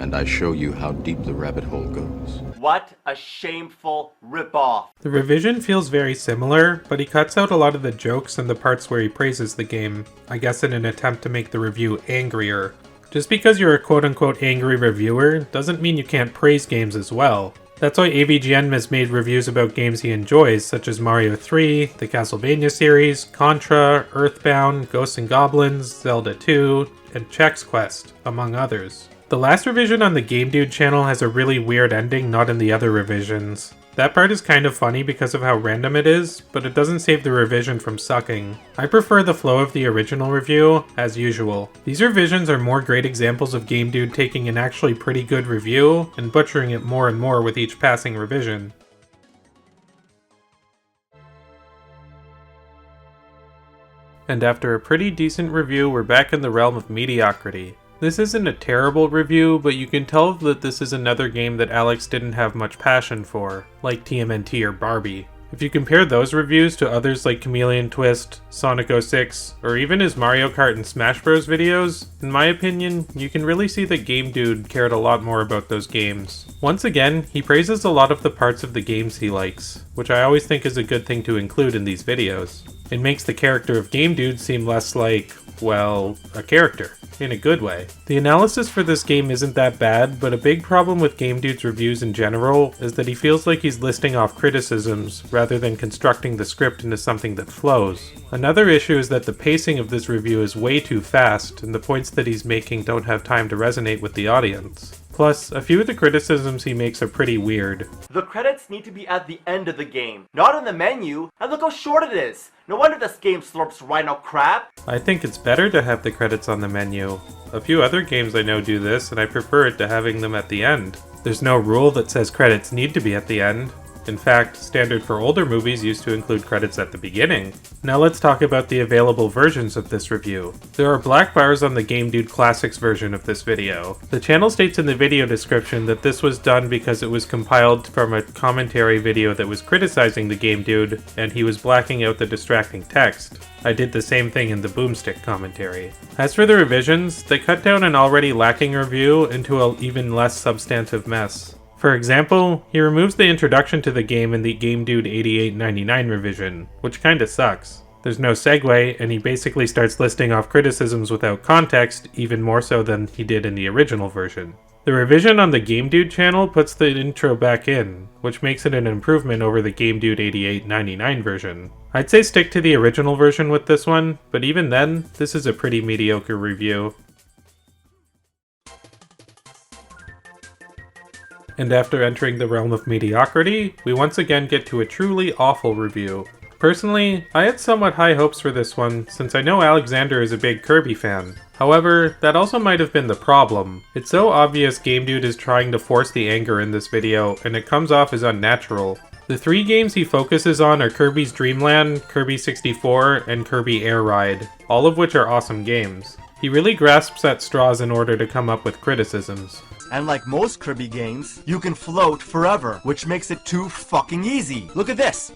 and I show you how deep the rabbit hole goes. What a shameful ripoff. The revision feels very similar, but he cuts out a lot of the jokes and the parts where he praises the game, I guess in an attempt to make the review angrier. Just because you're a quote-unquote angry reviewer doesn't mean you can't praise games as well. That's why AVGN has made reviews about games he enjoys, such as Mario 3, the Castlevania series, Contra, Earthbound, Ghosts and Goblins, Zelda 2, and Chex Quest, among others. The last revision on the Game Dude channel has a really weird ending not in the other revisions. That part is kind of funny because of how random it is, but it doesn't save the revision from sucking. I prefer the flow of the original review, as usual. These revisions are more great examples of Game Dude taking an actually pretty good review and butchering it more and more with each passing revision. And after a pretty decent review, we're back in the realm of mediocrity. This isn't a terrible review, but you can tell that this is another game that Alex didn't have much passion for, like TMNT or Barbie. If you compare those reviews to others like Chameleon Twist, Sonic 06, or even his Mario Kart and Smash Bros videos, in my opinion, you can really see that Game Dude cared a lot more about those games. Once again, he praises a lot of the parts of the games he likes, which I always think is a good thing to include in these videos. It makes the character of Game Dude seem less like, well, a character. In a good way. The analysis for this game isn't that bad, but a big problem with Game Dude's reviews in general is that he feels like he's listing off criticisms rather than constructing the script into something that flows. Another issue is that the pacing of this review is way too fast, and the points that he's making don't have time to resonate with the audience. Plus, a few of the criticisms he makes are pretty weird. The credits need to be at the end of the game, not in the menu, and look how short it is! No wonder this game slurps rhino crap! I think it's better to have the credits on the menu. A few other games I know do this, and I prefer it to having them at the end. There's no rule that says credits need to be at the end. In fact, standard for older movies used to include credits at the beginning. Now let's talk about the available versions of this review. There are black bars on the Game Dude Classics version of this video. The channel states in the video description that this was done because it was compiled from a commentary video that was criticizing the Game Dude, and he was blacking out the distracting text. I did the same thing in the Boomstick commentary. As for the revisions, they cut down an already lacking review into an even less substantive mess. For example, he removes the introduction to the game in the Game Dude 8899 revision, which kinda sucks. There's no segue, and he basically starts listing off criticisms without context, even more so than he did in the original version. The revision on the Game Dude channel puts the intro back in, which makes it an improvement over the Game Dude 8899 version. I'd say stick to the original version with this one, but even then, this is a pretty mediocre review. And after entering the realm of mediocrity, we once again get to a truly awful review. Personally, I had somewhat high hopes for this one, since I know Alexander is a big Kirby fan. However, that also might have been the problem. It's so obvious Game Dude is trying to force the anger in this video, and it comes off as unnatural. The three games he focuses on are Kirby's Dream Land, Kirby 64, and Kirby Air Ride, all of which are awesome games. He really grasps at straws in order to come up with criticisms. And like most Kirby games, you can float forever, which makes it too fucking easy. Look at this!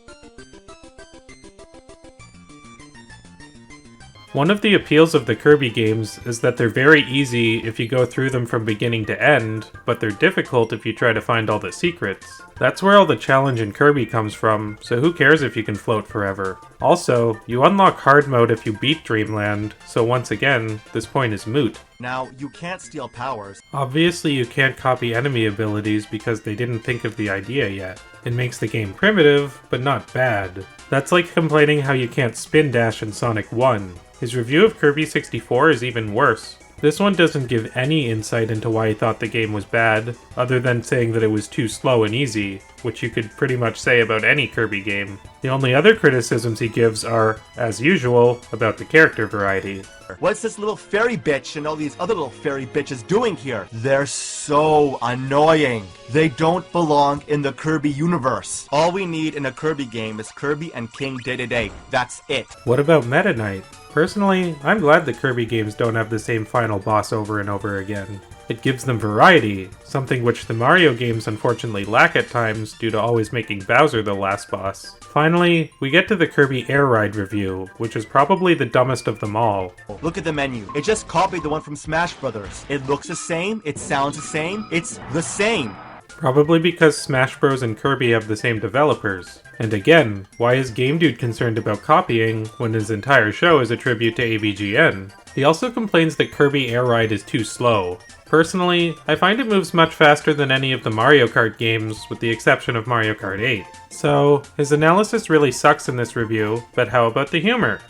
One of the appeals of the Kirby games is that they're very easy if you go through them from beginning to end, but they're difficult if you try to find all the secrets. That's where all the challenge in Kirby comes from, so who cares if you can float forever? Also, you unlock hard mode if you beat Dreamland, so once again, this point is moot. Now, you can't steal powers. Obviously you can't copy enemy abilities because they didn't think of the idea yet. It makes the game primitive, but not bad. That's like complaining how you can't spin dash in Sonic 1. His review of Kirby 64 is even worse. This one doesn't give any insight into why he thought the game was bad, other than saying that it was too slow and easy, which you could pretty much say about any Kirby game. The only other criticisms he gives are, as usual, about the character variety. What's this little fairy bitch and all these other little fairy bitches doing here? They're so annoying. They don't belong in the Kirby universe. All we need in a Kirby game is Kirby and King Day-to-Day. That's it. What about Meta Knight? Personally, I'm glad the Kirby games don't have the same final boss over and over again. It gives them variety, something which the Mario games unfortunately lack at times due to always making Bowser the last boss. Finally, we get to the Kirby Air Ride review, which is probably the dumbest of them all. Look at the menu. It just copied the one from Smash Brothers. It looks the same, it sounds the same, it's the same. Probably because Smash Bros. And Kirby have the same developers. And again, why is Game Dude concerned about copying when his entire show is a tribute to AVGN? He also complains that Kirby Air Ride is too slow. Personally, I find it moves much faster than any of the Mario Kart games, with the exception of Mario Kart 8. So, his analysis really sucks in this review, but how about the humor?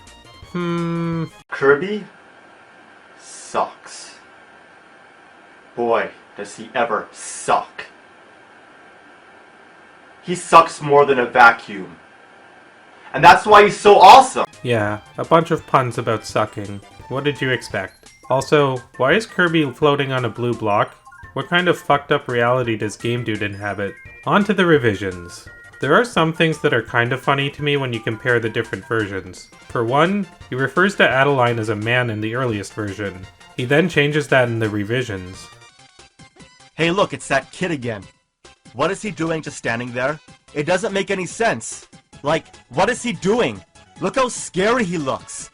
Kirby sucks. Boy, does he ever suck. He sucks more than a vacuum. And that's why he's so awesome! Yeah, a bunch of puns about sucking. What did you expect? Also, why is Kirby floating on a blue block? What kind of fucked up reality does Game Dude inhabit? On to the revisions. There are some things that are kind of funny to me when you compare the different versions. For one, he refers to Adeline as a man in the earliest version. He then changes that in the revisions. Hey look, it's that kid again. What is he doing just standing there? It doesn't make any sense. Like, what is he doing? Look how scary he looks.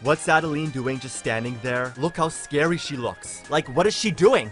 What's Adeline doing just standing there? Look how scary she looks. Like, what is she doing?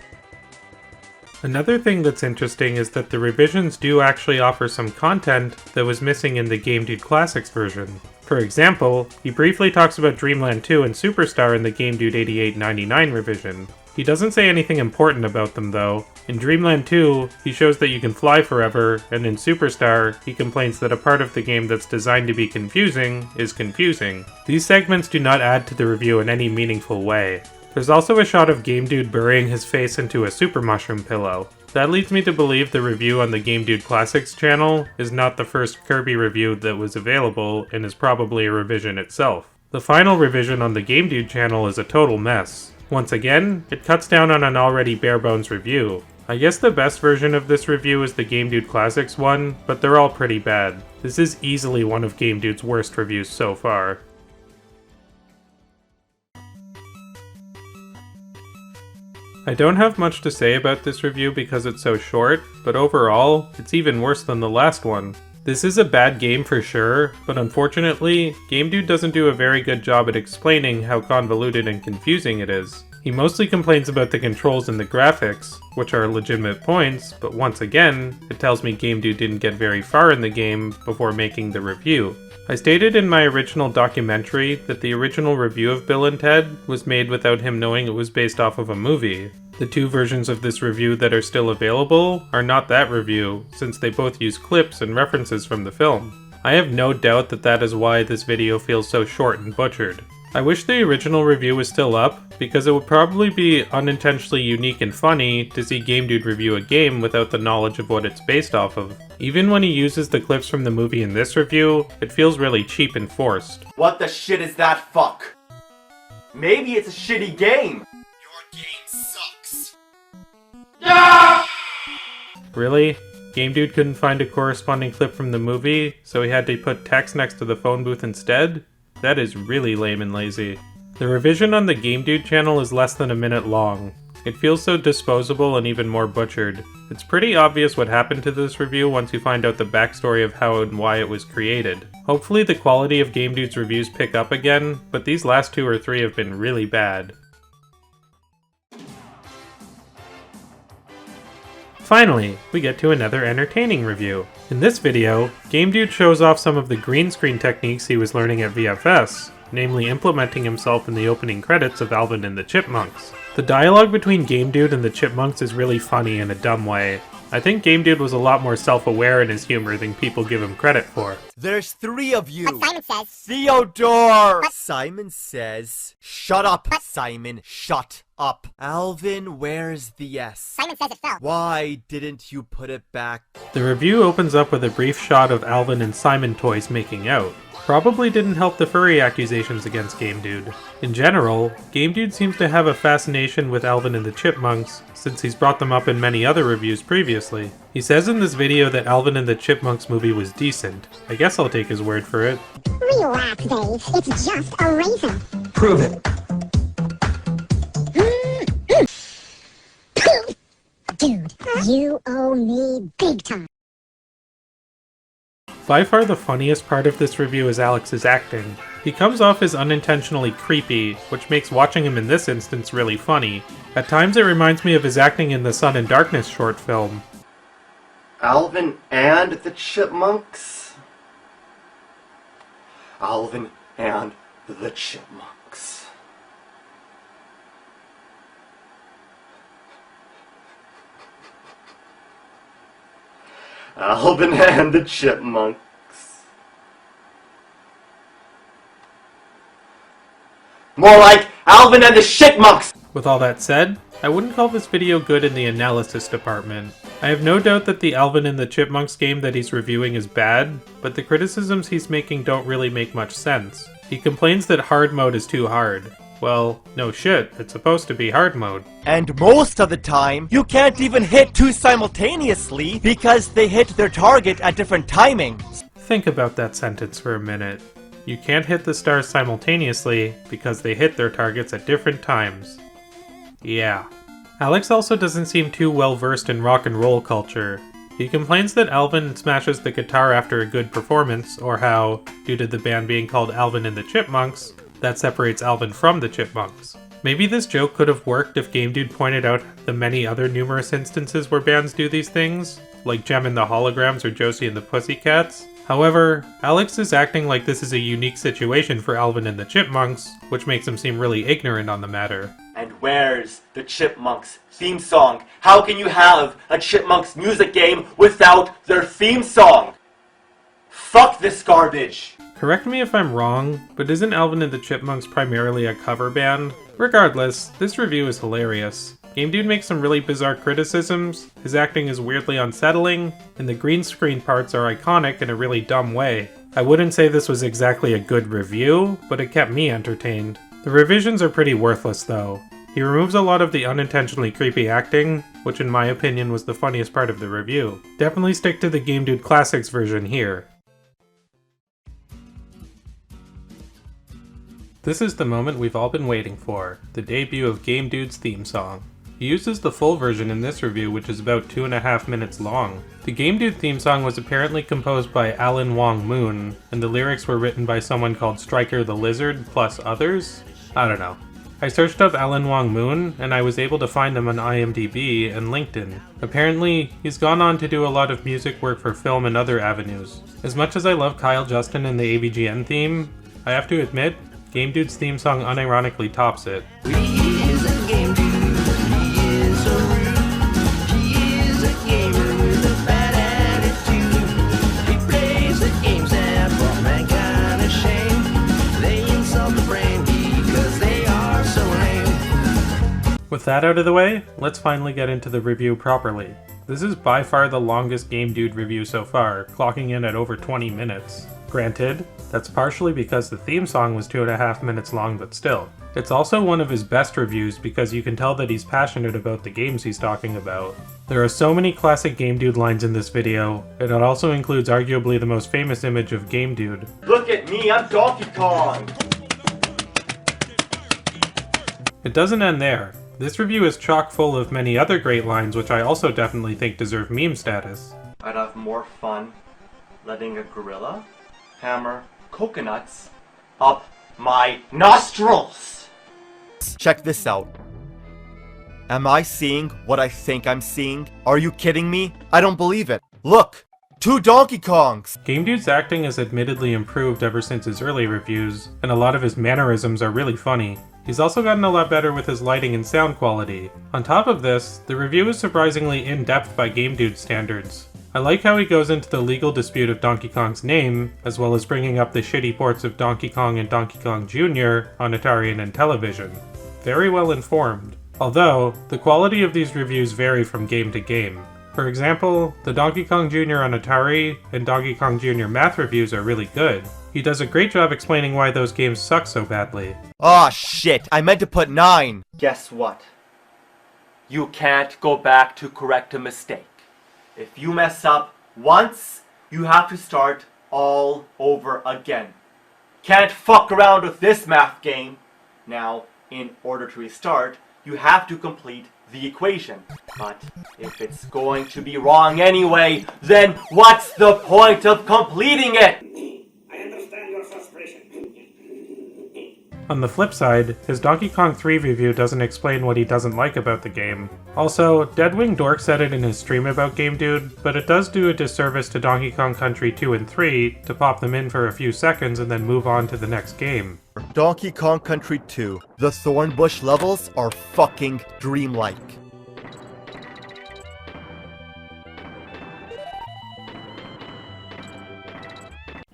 Another thing that's interesting is that the revisions do actually offer some content that was missing in the Game Dude Classics version. For example, he briefly talks about Dreamland 2 and Superstar in the Game Dude 8899 revision. He doesn't say anything important about them though. In Dreamland 2, he shows that you can fly forever, and in Superstar, he complains that a part of the game that's designed to be confusing is confusing. These segments do not add to the review in any meaningful way. There's also a shot of Game Dude burying his face into a super mushroom pillow. That leads me to believe the review on the Game Dude Classics channel is not the first Kirby review that was available and is probably a revision itself. The final revision on the Game Dude channel is a total mess. Once again, it cuts down on an already bare-bones review. I guess the best version of this review is the Game Dude Classics one, but they're all pretty bad. This is easily one of Game Dude's worst reviews so far. I don't have much to say about this review because it's so short, but overall, it's even worse than the last one. This is a bad game for sure, but unfortunately, Game Dude doesn't do a very good job at explaining how convoluted and confusing it is. He mostly complains about the controls and the graphics, which are legitimate points, but once again, it tells me Game Dude didn't get very far in the game before making the review. I stated in my original documentary that the original review of Bill and Ted was made without him knowing it was based off of a movie. The two versions of this review that are still available are not that review, since they both use clips and references from the film. I have no doubt that that is why this video feels so short and butchered. I wish the original review was still up, because it would probably be unintentionally unique and funny to see Game Dude review a game without the knowledge of what it's based off of. Even when he uses the clips from the movie in this review, it feels really cheap and forced. What the shit is that fuck? Maybe it's a shitty game. Your game sucks. Really? Game Dude couldn't find a corresponding clip from the movie, so he had to put text next to the phone booth instead? That is really lame and lazy. The revision on the Game Dude channel is less than a minute long. It feels so disposable and even more butchered. It's pretty obvious what happened to this review once you find out the backstory of how and why it was created. Hopefully the quality of Game Dude's reviews pick up again, but these last 2 or 3 have been really bad. Finally, we get to another entertaining review. In this video, Game Dude shows off some of the green screen techniques he was learning at VFS, namely implementing himself in the opening credits of Alvin and the Chipmunks. The dialogue between Game Dude and the Chipmunks is really funny in a dumb way. I think Game Dude was a lot more self-aware in his humor than people give him credit for. There's 3 of you. But Simon says... Theodore! But... Simon says... Shut up, Simon. Shut up. Alvin, where's the S? Simon says it fell. Why didn't you put it back? The review opens up with a brief shot of Alvin and Simon toys making out. Probably didn't help the furry accusations against Game Dude. In general, Game Dude seems to have a fascination with Alvin and the Chipmunks, since he's brought them up in many other reviews previously. He says in this video that Alvin and the Chipmunks movie was decent. I guess I'll take his word for it. Relax, Dave. It's just a raisin. Prove it. Dude, you owe me big time. By far the funniest part of this review is Alex's acting. He comes off as unintentionally creepy, which makes watching him in this instance really funny. At times it reminds me of his acting in the Sun and Darkness short film. Alvin and the Chipmunks? Alvin and the Chipmunks. Alvin and the Chipmunks. More like Alvin and the Chipmunks! With all that said, I wouldn't call this video good in the analysis department. I have no doubt that the Alvin and the Chipmunks game that he's reviewing is bad, but the criticisms he's making don't really make much sense. He complains that hard mode is too hard. Well, no shit, it's supposed to be hard mode. And most of the time, you can't even hit 2 simultaneously because they hit their target at different timings. Think about that sentence for a minute. You can't hit the stars simultaneously because they hit their targets at different times. Yeah. Alex also doesn't seem too well versed in rock and roll culture. He complains that Alvin smashes the guitar after a good performance, or how, due to the band being called Alvin and the Chipmunks, that separates Alvin from the Chipmunks. Maybe this joke could have worked if Game Dude pointed out the many other numerous instances where bands do these things, like Jem and the Holograms or Josie and the Pussycats. However, Alex is acting like this is a unique situation for Alvin and the Chipmunks, which makes him seem really ignorant on the matter. And where's the Chipmunks theme song? How can you have a Chipmunks music game without their theme song? Fuck this garbage! Correct me if I'm wrong, but isn't Alvin and the Chipmunks primarily a cover band? Regardless, this review is hilarious. Game Dude makes some really bizarre criticisms, his acting is weirdly unsettling, and the green screen parts are iconic in a really dumb way. I wouldn't say this was exactly a good review, but it kept me entertained. The revisions are pretty worthless though. He removes a lot of the unintentionally creepy acting, which in my opinion was the funniest part of the review. Definitely stick to the Game Dude Classics version here. This is the moment we've all been waiting for, the debut of Game Dude's theme song. He uses the full version in this review, which is about 2.5 minutes long. The Game Dude theme song was apparently composed by Alan Wong Moon, and the lyrics were written by someone called Striker the Lizard plus others? I don't know. I searched up Alan Wong Moon, and I was able to find him on IMDb and LinkedIn. Apparently, he's gone on to do a lot of music work for film and other avenues. As much as I love Kyle Justin and the AVGN theme, I have to admit, Game Dude's theme song unironically tops it. With that out of the way, let's finally get into the review properly. This is by far the longest Game Dude review so far, clocking in at over 20 minutes. Granted, that's partially because the theme song was 2.5 minutes long, but still. It's also one of his best reviews because you can tell that he's passionate about the games he's talking about. There are so many classic Game Dude lines in this video, and it also includes arguably the most famous image of Game Dude. Look at me, I'm Donkey Kong! It doesn't end there. This review is chock full of many other great lines which I also definitely think deserve meme status. I'd have more fun letting a gorilla hammer coconuts up my nostrils! Check this out. Am I seeing what I think I'm seeing? Are you kidding me? I don't believe it. Look! 2 Donkey Kongs! Game Dude's acting has admittedly improved ever since his early reviews, and a lot of his mannerisms are really funny. He's also gotten a lot better with his lighting and sound quality. On top of this, the review is surprisingly in-depth by Game Dude standards. I like how he goes into the legal dispute of Donkey Kong's name, as well as bringing up the shitty ports of Donkey Kong and Donkey Kong Jr. on Atari and Intellivision. Very well informed. Although, the quality of these reviews vary from game to game. For example, the Donkey Kong Jr. on Atari and Donkey Kong Jr. math reviews are really good. He does a great job explaining why those games suck so badly. Aw, shit! I meant to put 9! Guess what? You can't go back to correct a mistake. If you mess up once, you have to start all over again. Can't fuck around with this math game. Now, in order to restart, you have to complete the equation. But if it's going to be wrong anyway, then what's the point of completing it? I understand your frustration. On the flip side, his Donkey Kong 3 review doesn't explain what he doesn't like about the game. Also, Deadwing Dork said it in his stream about Game Dude, but it does do a disservice to Donkey Kong Country 2 and 3 to pop them in for a few seconds and then move on to the next game. Donkey Kong Country 2. The Thornbush levels are fucking dreamlike.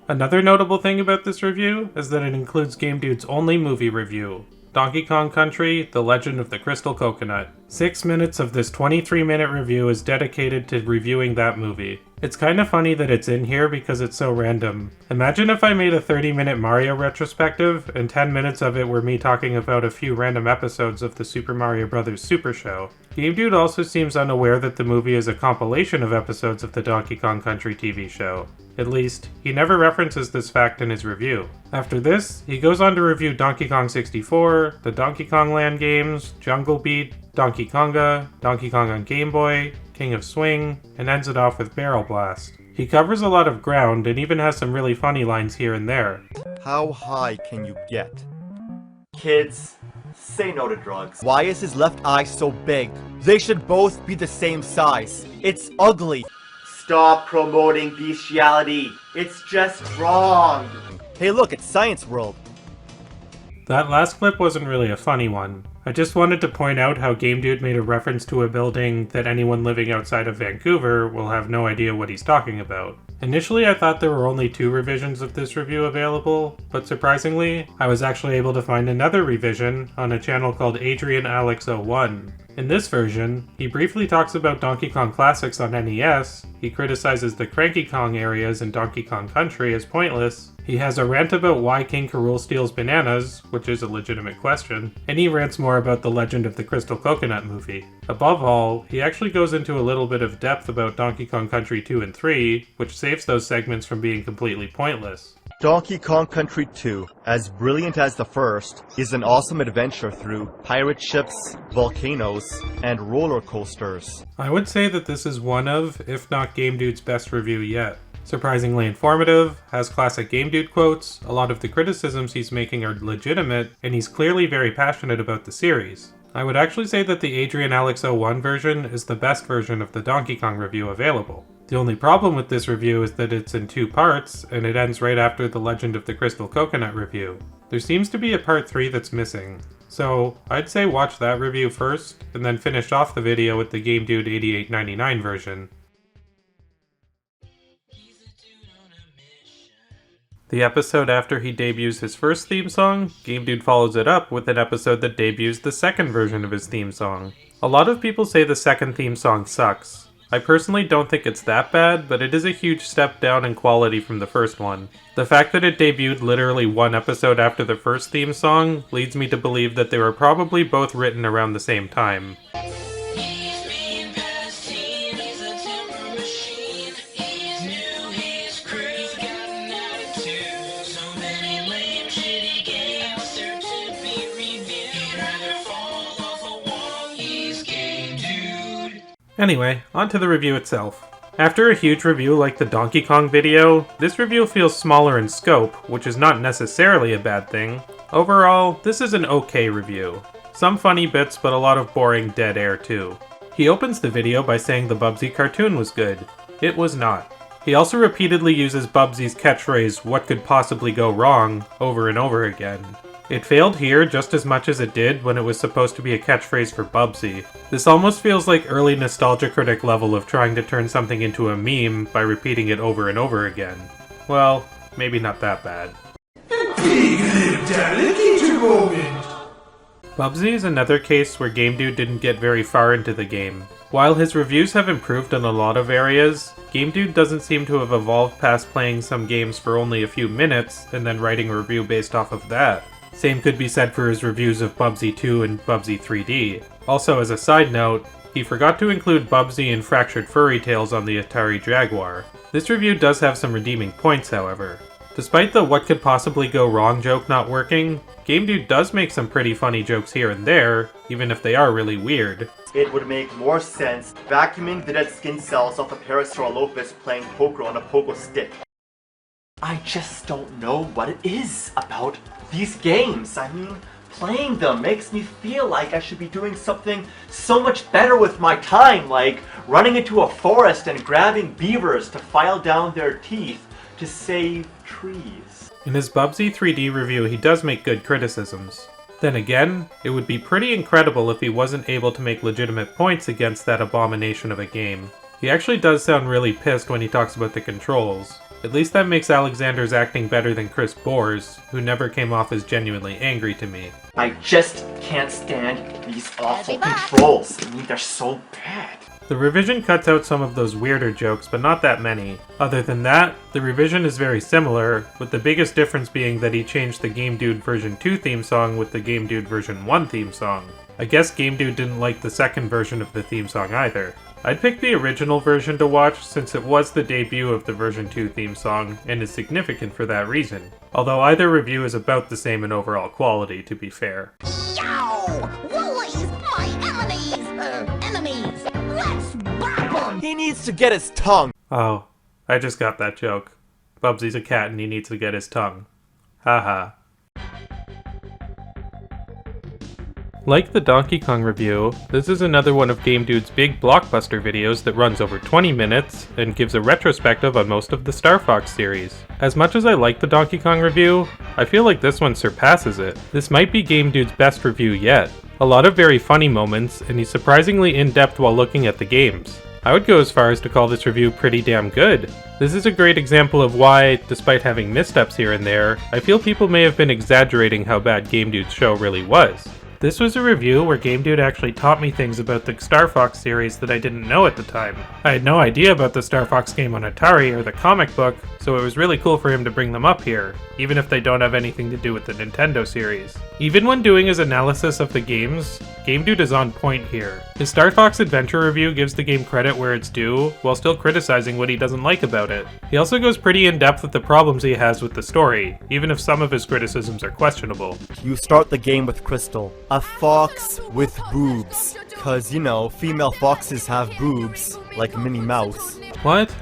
Another notable thing about this review is that it includes Game Dude's only movie review, Donkey Kong Country: The Legend of the Crystal Coconut. 6 minutes of this 23-minute review is dedicated to reviewing that movie. It's kind of funny that it's in here because it's so random. Imagine if I made a 30-minute Mario retrospective and 10 minutes of it were me talking about a few random episodes of the Super Mario Bros. Super Show. Game Dude also seems unaware that the movie is a compilation of episodes of the Donkey Kong Country TV show. At least, he never references this fact in his review. After this, he goes on to review Donkey Kong 64, the Donkey Kong Land games, Jungle Beat, Donkey Konga, Donkey Kong on Game Boy, King of Swing, and ends it off with Barrel Blast. He covers a lot of ground and even has some really funny lines here and there. How high can you get? Kids, Say no to drugs. Why is his left eye so big? They should both be the same size. It's ugly. Stop promoting bestiality. It's just wrong. Hey look, it's Science World. That last clip wasn't really a funny one. I just wanted to point out how Game Dude made a reference to a building that anyone living outside of Vancouver will have no idea what he's talking about. Initially I thought there were only 2 revisions of this review available, but surprisingly, I was actually able to find another revision on a channel called AdrianAlex01. In this version, he briefly talks about Donkey Kong Classics on NES, he criticizes the Cranky Kong areas in Donkey Kong Country as pointless, he has a rant about why King K. Rool steals bananas, which is a legitimate question, and he rants more about the Legend of the Crystal Coconut movie. Above all, he actually goes into a little bit of depth about Donkey Kong Country 2 and 3, which saves those segments from being completely pointless. Donkey Kong Country 2, as brilliant as the first, is an awesome adventure through pirate ships, volcanoes, and roller coasters. I would say that this is one of, if not Game Dude's best review yet. Surprisingly informative, has classic Game Dude quotes, a lot of the criticisms he's making are legitimate, and he's clearly very passionate about the series. I would actually say that the AdrianAlex01 version is the best version of the Donkey Kong review available. The only problem with this review is that it's in 2 parts, and it ends right after the Legend of the Crystal Coconut review. There seems to be a part 3 that's missing. So, I'd say watch that review first, and then finish off the video with the Game Dude 8899 version. The episode after he debuts his first theme song, Game Dude follows it up with an episode that debuts the second version of his theme song. A lot of people say the second theme song sucks. I personally don't think it's that bad, but it is a huge step down in quality from the first one. The fact that it debuted literally 1 episode after the first theme song leads me to believe that they were probably both written around the same time. Anyway, on to the review itself. After a huge review like the Donkey Kong video, this review feels smaller in scope, which is not necessarily a bad thing. Overall, this is an okay review. Some funny bits, but a lot of boring dead air too. He opens the video by saying the Bubsy cartoon was good. It was not. He also repeatedly uses Bubsy's catchphrase, "What could possibly go wrong?" over and over again. It failed here just as much as it did when it was supposed to be a catchphrase for Bubsy. This almost feels like early Nostalgia Critic level of trying to turn something into a meme by repeating it over and over again. Well, maybe not that bad. Bubsy is another case where Game Dude didn't get very far into the game. While his reviews have improved in a lot of areas, Game Dude doesn't seem to have evolved past playing some games for only a few minutes and then writing a review based off of that. Same could be said for his reviews of Bubsy 2 and Bubsy 3D. Also, as a side note, he forgot to include Bubsy in Fractured Furry Tales on the Atari Jaguar. This review does have some redeeming points, however. Despite the "what could possibly go wrong" joke not working, Game Dude does make some pretty funny jokes here and there, even if they are really weird. It would make more sense vacuuming the dead skin cells off a Parasaurolophus playing poker on a pogo stick. I just don't know what it is about these games. I mean, playing them makes me feel like I should be doing something so much better with my time, like running into a forest and grabbing beavers to file down their teeth to save trees. In his Bubsy 3D review, he does make good criticisms. Then again, it would be pretty incredible if he wasn't able to make legitimate points against that abomination of a game. He actually does sound really pissed when he talks about the controls. At least that makes Alexander's acting better than Chris Bohr's, who never came off as genuinely angry to me. I just can't stand these awful controls. I mean, they're so bad. The revision cuts out some of those weirder jokes, but not that many. Other than that, the revision is very similar, with the biggest difference being that he changed the Game Dude version 2 theme song with the Game Dude version 1 theme song. I guess Game Dude didn't like the second version of the theme song either. I'd pick the original version to watch since it was the debut of the version 2 theme song and is significant for that reason. Although either review is about the same in overall quality, to be fair. Yo! Woolies, my enemies! Let's bop 'em! He needs to get his tongue! Oh, I just got that joke. Bubsy's a cat and he needs to get his tongue. Haha. Like the Donkey Kong review, this is another one of Game Dude's big blockbuster videos that runs over 20 minutes and gives a retrospective on most of the Star Fox series. As much as I like the Donkey Kong review, I feel like this one surpasses it. This might be Game Dude's best review yet. A lot of very funny moments, and he's surprisingly in-depth while looking at the games. I would go as far as to call this review pretty damn good. This is a great example of why, despite having missteps here and there, I feel people may have been exaggerating how bad Game Dude's show really was. This was a review where Game Dude actually taught me things about the Star Fox series that I didn't know at the time. I had no idea about the Star Fox game on Atari or the comic book, so it was really cool for him to bring them up here, even if they don't have anything to do with the Nintendo series. Even when doing his analysis of the games, Game Dude is on point here. His Star Fox Adventure review gives the game credit where it's due, while still criticizing what he doesn't like about it. He also goes pretty in depth with the problems he has with the story, even if some of his criticisms are questionable. You start the game with Crystal, a fox with boobs. Cause, you know, female foxes have boobs, like Minnie Mouse. What?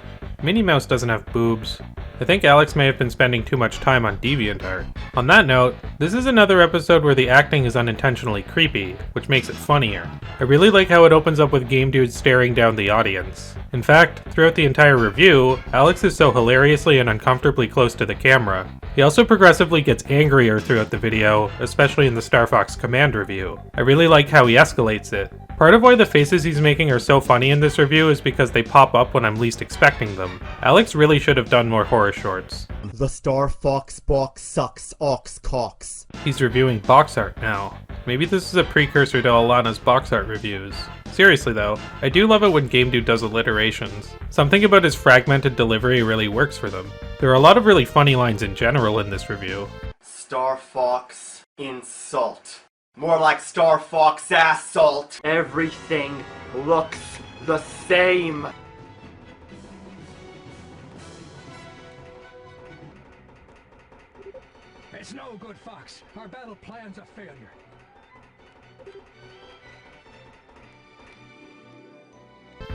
Minnie Mouse doesn't have boobs. I think Alex may have been spending too much time on DeviantArt. On that note, this is another episode where the acting is unintentionally creepy, which makes it funnier. I really like how it opens up with Game Dude staring down the audience. In fact, throughout the entire review, Alex is so hilariously and uncomfortably close to the camera. He also progressively gets angrier throughout the video, especially in the Star Fox Command review. I really like how he escalates it. Part of why the faces he's making are so funny in this review is because they pop up when I'm least expecting them. Alex really should have done more horror shorts. The Star Fox box sucks ox cocks. He's reviewing box art now. Maybe this is a precursor to Alana's box art reviews. Seriously though, I do love it when Game Dude does alliterations. Something about his fragmented delivery really works for them. There are a lot of really funny lines in general in this review. Star Fox insult. More like Star Fox assault. Everything looks the same. It's no good, Fox. Our battle plan's a failure.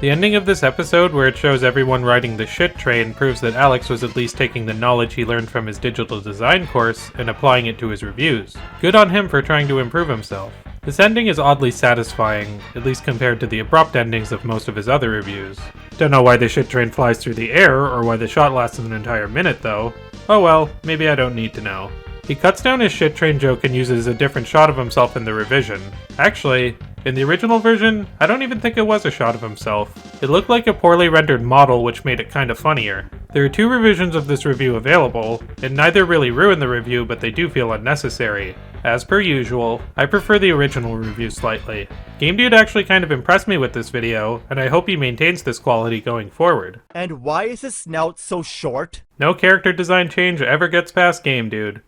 The ending of this episode, where it shows everyone riding the shit train, proves that Alex was at least taking the knowledge he learned from his digital design course and applying it to his reviews. Good on him for trying to improve himself. This ending is oddly satisfying, at least compared to the abrupt endings of most of his other reviews. Don't know why the shit train flies through the air, or why the shot lasts an entire minute though. Oh well, maybe I don't need to know. He cuts down his shit train joke and uses a different shot of himself in the revision. Actually, in the original version, I don't even think it was a shot of himself. It looked like a poorly rendered model, which made it kinda funnier. There are 2 revisions of this review available, and neither really ruin the review, but they do feel unnecessary. As per usual, I prefer the original review slightly. Game Dude actually kind of impressed me with this video, and I hope he maintains this quality going forward. And why is his snout so short? No character design change ever gets past Game Dude.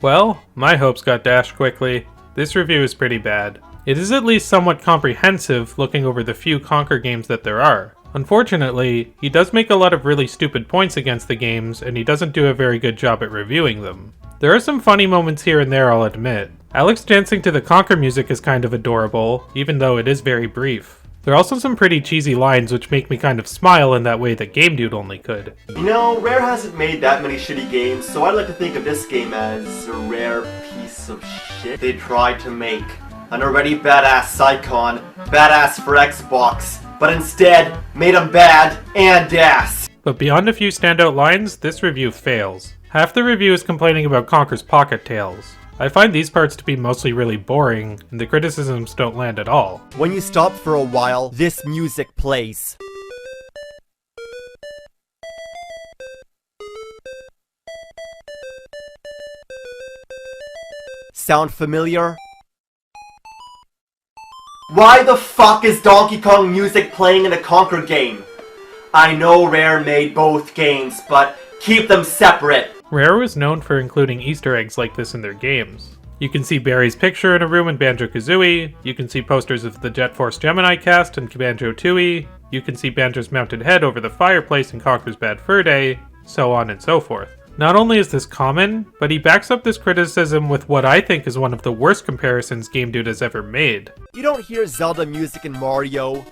Well, my hopes got dashed quickly. This review is pretty bad. It is at least somewhat comprehensive looking over the few Conker games that there are. Unfortunately, he does make a lot of really stupid points against the games, and he doesn't do a very good job at reviewing them. There are some funny moments here and there, I'll admit. Alex dancing to the Conker music is kind of adorable, even though it is very brief. There are also some pretty cheesy lines which make me kind of smile in that way that Game Dude only could. You know, Rare hasn't made that many shitty games, so I'd like to think of this game as a rare piece of shit. They tried to make an already badass Psycon, badass for Xbox, but instead made them bad and ass. But beyond a few standout lines, this review fails. Half the review is complaining about Conker's Pocket Tales. I find these parts to be mostly really boring, and the criticisms don't land at all. When you stop for a while, this music plays. Sound familiar? Why the fuck is Donkey Kong music playing in a Conker game? I know Rare made both games, but keep them separate. Rare was known for including Easter eggs like this in their games. You can see Barry's picture in a room in Banjo-Kazooie, you can see posters of the Jet Force Gemini cast in Banjo-Tooie, you can see Banjo's mounted head over the fireplace in Conker's Bad Fur Day, so on and so forth. Not only is this common, but he backs up this criticism with what I think is one of the worst comparisons Game Dude has ever made. You don't hear Zelda music in Mario.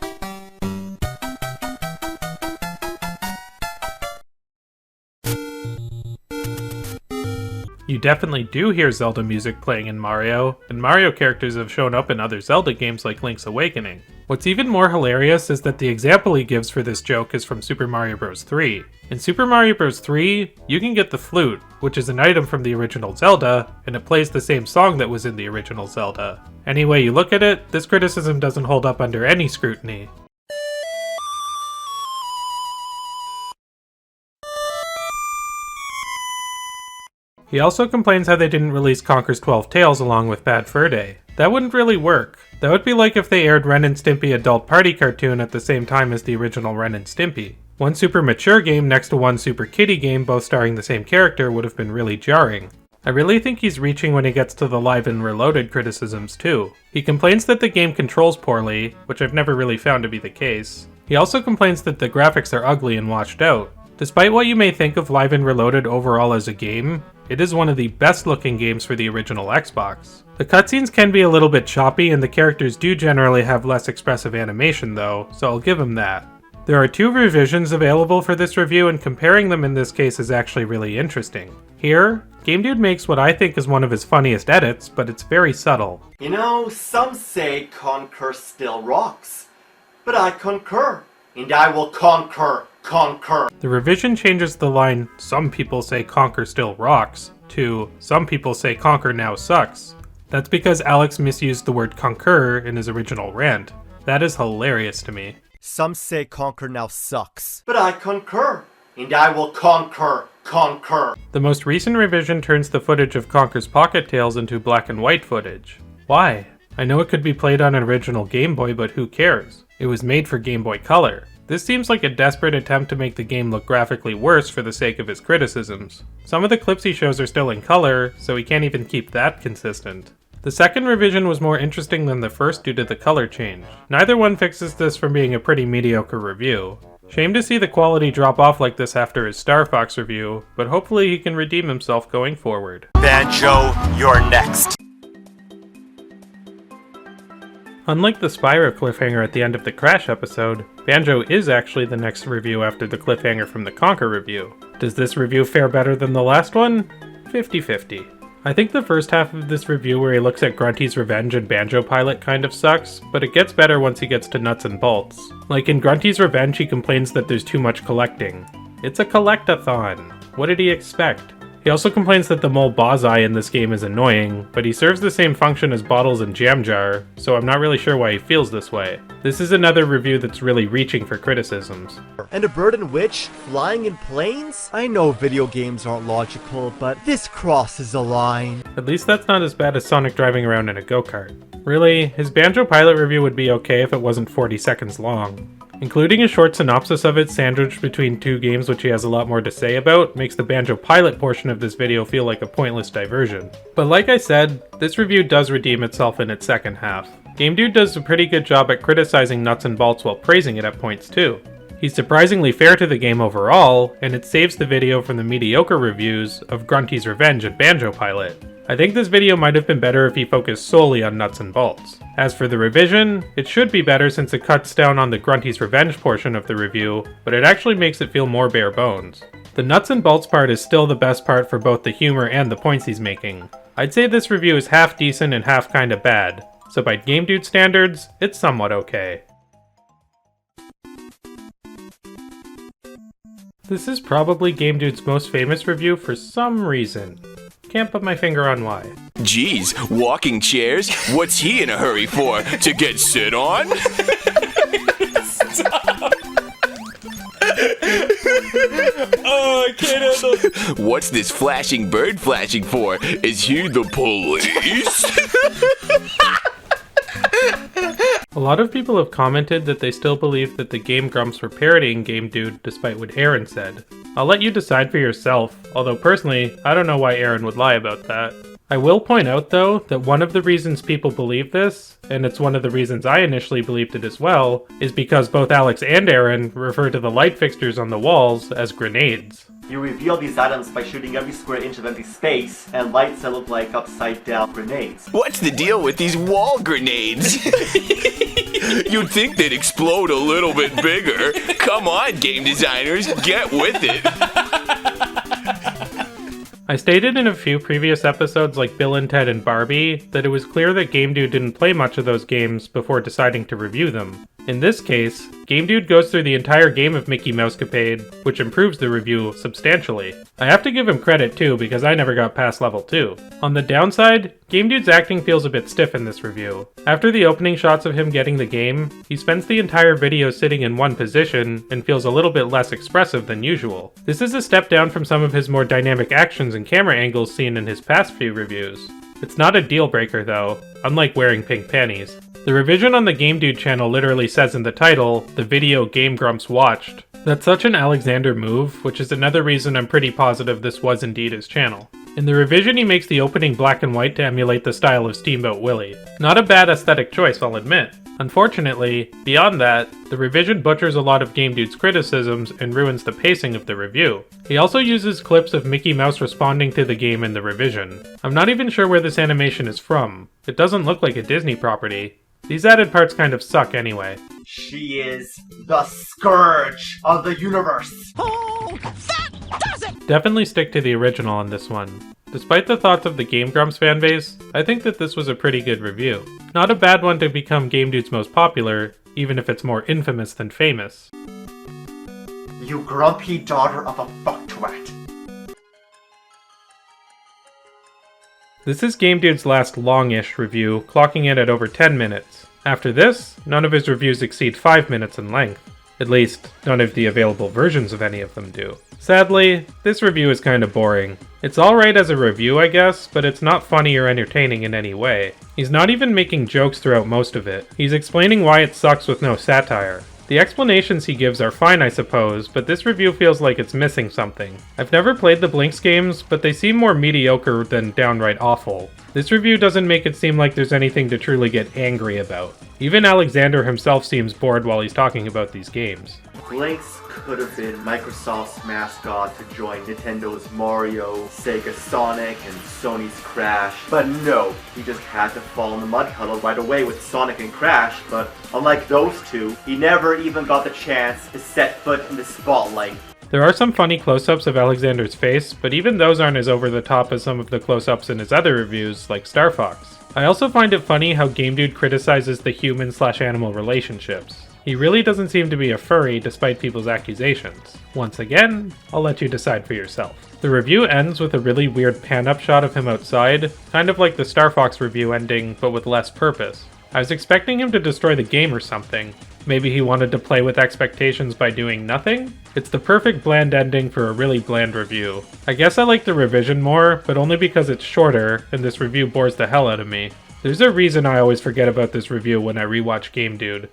You definitely do hear Zelda music playing in Mario, and Mario characters have shown up in other Zelda games like Link's Awakening. What's even more hilarious is that the example he gives for this joke is from Super Mario Bros. 3. In Super Mario Bros. 3, you can get the flute, which is an item from the original Zelda, and it plays the same song that was in the original Zelda. Any way you look at it, this criticism doesn't hold up under any scrutiny. He also complains how they didn't release Conker's 12 Tales along with Bad Fur Day. That wouldn't really work. That would be like if they aired Ren and Stimpy Adult Party cartoon at the same time as the original Ren and Stimpy. One super mature game next to one super kiddie game both starring the same character would have been really jarring. I really think he's reaching when he gets to the Live and Reloaded criticisms too. He complains that the game controls poorly, which I've never really found to be the case. He also complains that the graphics are ugly and washed out. Despite what you may think of Live and Reloaded overall as a game, it is one of the best looking games for the original Xbox. The cutscenes can be a little bit choppy and the characters do generally have less expressive animation though, so I'll give him that. There are 2 revisions available for this review and comparing them in this case is actually really interesting. Here, GameDude makes what I think is one of his funniest edits, but it's very subtle. You know, some say Conker still rocks, but I concur, and I will conquer. The revision changes the line, "Some people say Conker still rocks," to "Some people say Conker now sucks." That's because Alex misused the word concur in his original rant. That is hilarious to me. Some say Conker now sucks, but I concur, and I will conquer. The most recent revision turns the footage of Conker's Pocket Tales into black and white footage. Why? I know it could be played on an original Game Boy, but who cares? It was made for Game Boy Color. This seems like a desperate attempt to make the game look graphically worse for the sake of his criticisms. Some of the clips he shows are still in color, so he can't even keep that consistent. The second revision was more interesting than the first due to the color change. Neither one fixes this from being a pretty mediocre review. Shame to see the quality drop off like this after his Star Fox review, but hopefully he can redeem himself going forward. Banjo, you're next. Unlike the Spyro cliffhanger at the end of the Crash episode, Banjo is actually the next review after the cliffhanger from the Conker review. Does this review fare better than the last one? 50-50. I think the first half of this review where he looks at Grunty's revenge and Banjo Pilot kind of sucks, but it gets better once he gets to nuts and bolts. Like in Grunty's revenge, he complains that there's too much collecting. It's a collect-a-thon. What did he expect? He also complains that the mole Bozeye in this game is annoying, but he serves the same function as Bottles and Jam Jar, so I'm not really sure why he feels this way. This is another review that's really reaching for criticisms. And a bird and witch flying in planes? I know video games aren't logical, but this crosses a line. At least that's not as bad as Sonic driving around in a go-kart. Really, his Banjo Pilot review would be okay if it wasn't 40 seconds long. Including a short synopsis of it sandwiched between 2 games which he has a lot more to say about makes the Banjo Pilot portion of this video feel like a pointless diversion. But like I said, this review does redeem itself in its second half. GameDude does a pretty good job at criticizing nuts and bolts while praising it at points too. He's surprisingly fair to the game overall, and it saves the video from the mediocre reviews of Grunty's Revenge and Banjo Pilot. I think this video might have been better if he focused solely on nuts and bolts. As for the revision, it should be better since it cuts down on the Grunty's Revenge portion of the review, but it actually makes it feel more bare bones. The nuts and bolts part is still the best part for both the humor and the points he's making. I'd say this review is half decent and half kinda bad, so by GameDude standards, it's somewhat okay. This is probably GameDude's most famous review for some reason. Can't put my finger on why. Geez, walking chairs? What's he in a hurry for? To get sit on? Stop! Oh, I can't handle it. What's this flashing bird flashing for? Is he the police? A lot of people have commented that they still believe that the Game Grumps were parodying GameDude despite what Aaron said. I'll let you decide for yourself, although personally, I don't know why Aaron would lie about that. I will point out though, that one of the reasons people believe this, and it's one of the reasons I initially believed it as well, is because both Alex and Aaron refer to the light fixtures on the walls as grenades. You reveal these items by shooting every square inch of empty space, and lights that look like upside-down grenades. What's the deal with these wall grenades? You'd think they'd explode a little bit bigger. Come on, game designers, get with it. I stated in a few previous episodes like Bill and Ted and Barbie that it was clear that Game Dude didn't play much of those games before deciding to review them. In this case, Game Dude goes through the entire game of Mickey Mousecapade, which improves the review substantially. I have to give him credit too, because I never got past level 2. On the downside, Game Dude's acting feels a bit stiff in this review. After the opening shots of him getting the game, he spends the entire video sitting in one position and feels a little bit less expressive than usual. This is a step down from some of his more dynamic actions and camera angles seen in his past few reviews. It's not a deal breaker though, unlike wearing pink panties. The revision on the Game Dude channel literally says in the title, the video Game Grumps watched. That's such an Alexander move, which is another reason I'm pretty positive this was indeed his channel. In the revision he makes the opening black and white to emulate the style of Steamboat Willie. Not a bad aesthetic choice, I'll admit. Unfortunately, beyond that, the revision butchers a lot of Game Dude's criticisms and ruins the pacing of the review. He also uses clips of Mickey Mouse responding to the game in the revision. I'm not even sure where this animation is from. It doesn't look like a Disney property. These added parts kind of suck anyway. She is the scourge of the universe. Oh, that does it! Definitely stick to the original on this one. Despite the thoughts of the Game Grumps fanbase, I think that this was a pretty good review. Not a bad one to become Game Dude's most popular, even if it's more infamous than famous. You grumpy daughter of a fucktwat. This is Game Dude's last long-ish review, clocking in at over 10 minutes. After this, none of his reviews exceed 5 minutes in length. At least, none of the available versions of any of them do. Sadly, this review is kinda boring. It's alright as a review, I guess, but it's not funny or entertaining in any way. He's not even making jokes throughout most of it. He's explaining why it sucks with no satire. The explanations he gives are fine, I suppose, but this review feels like it's missing something. I've never played the Blinx games, but they seem more mediocre than downright awful. This review doesn't make it seem like there's anything to truly get angry about. Even Alexander himself seems bored while he's talking about these games. Blinx could have been Microsoft's mascot to join Nintendo's Mario, Sega Sonic, and Sony's Crash. But no, he just had to fall in the mud puddle right away with Sonic and Crash, but unlike those two, he never even got the chance to set foot in the spotlight. There are some funny close-ups of Alexander's face, but even those aren't as over the top as some of the close-ups in his other reviews, like Star Fox. I also find it funny how Game Dude criticizes the human/animal relationships. He really doesn't seem to be a furry despite people's accusations. Once again, I'll let you decide for yourself. The review ends with a really weird pan-up shot of him outside, kind of like the Star Fox review ending, but with less purpose. I was expecting him to destroy the game or something. Maybe he wanted to play with expectations by doing nothing? It's the perfect bland ending for a really bland review. I guess I like the revision more, but only because it's shorter, and this review bores the hell out of me. There's a reason I always forget about this review when I rewatch Game Dude.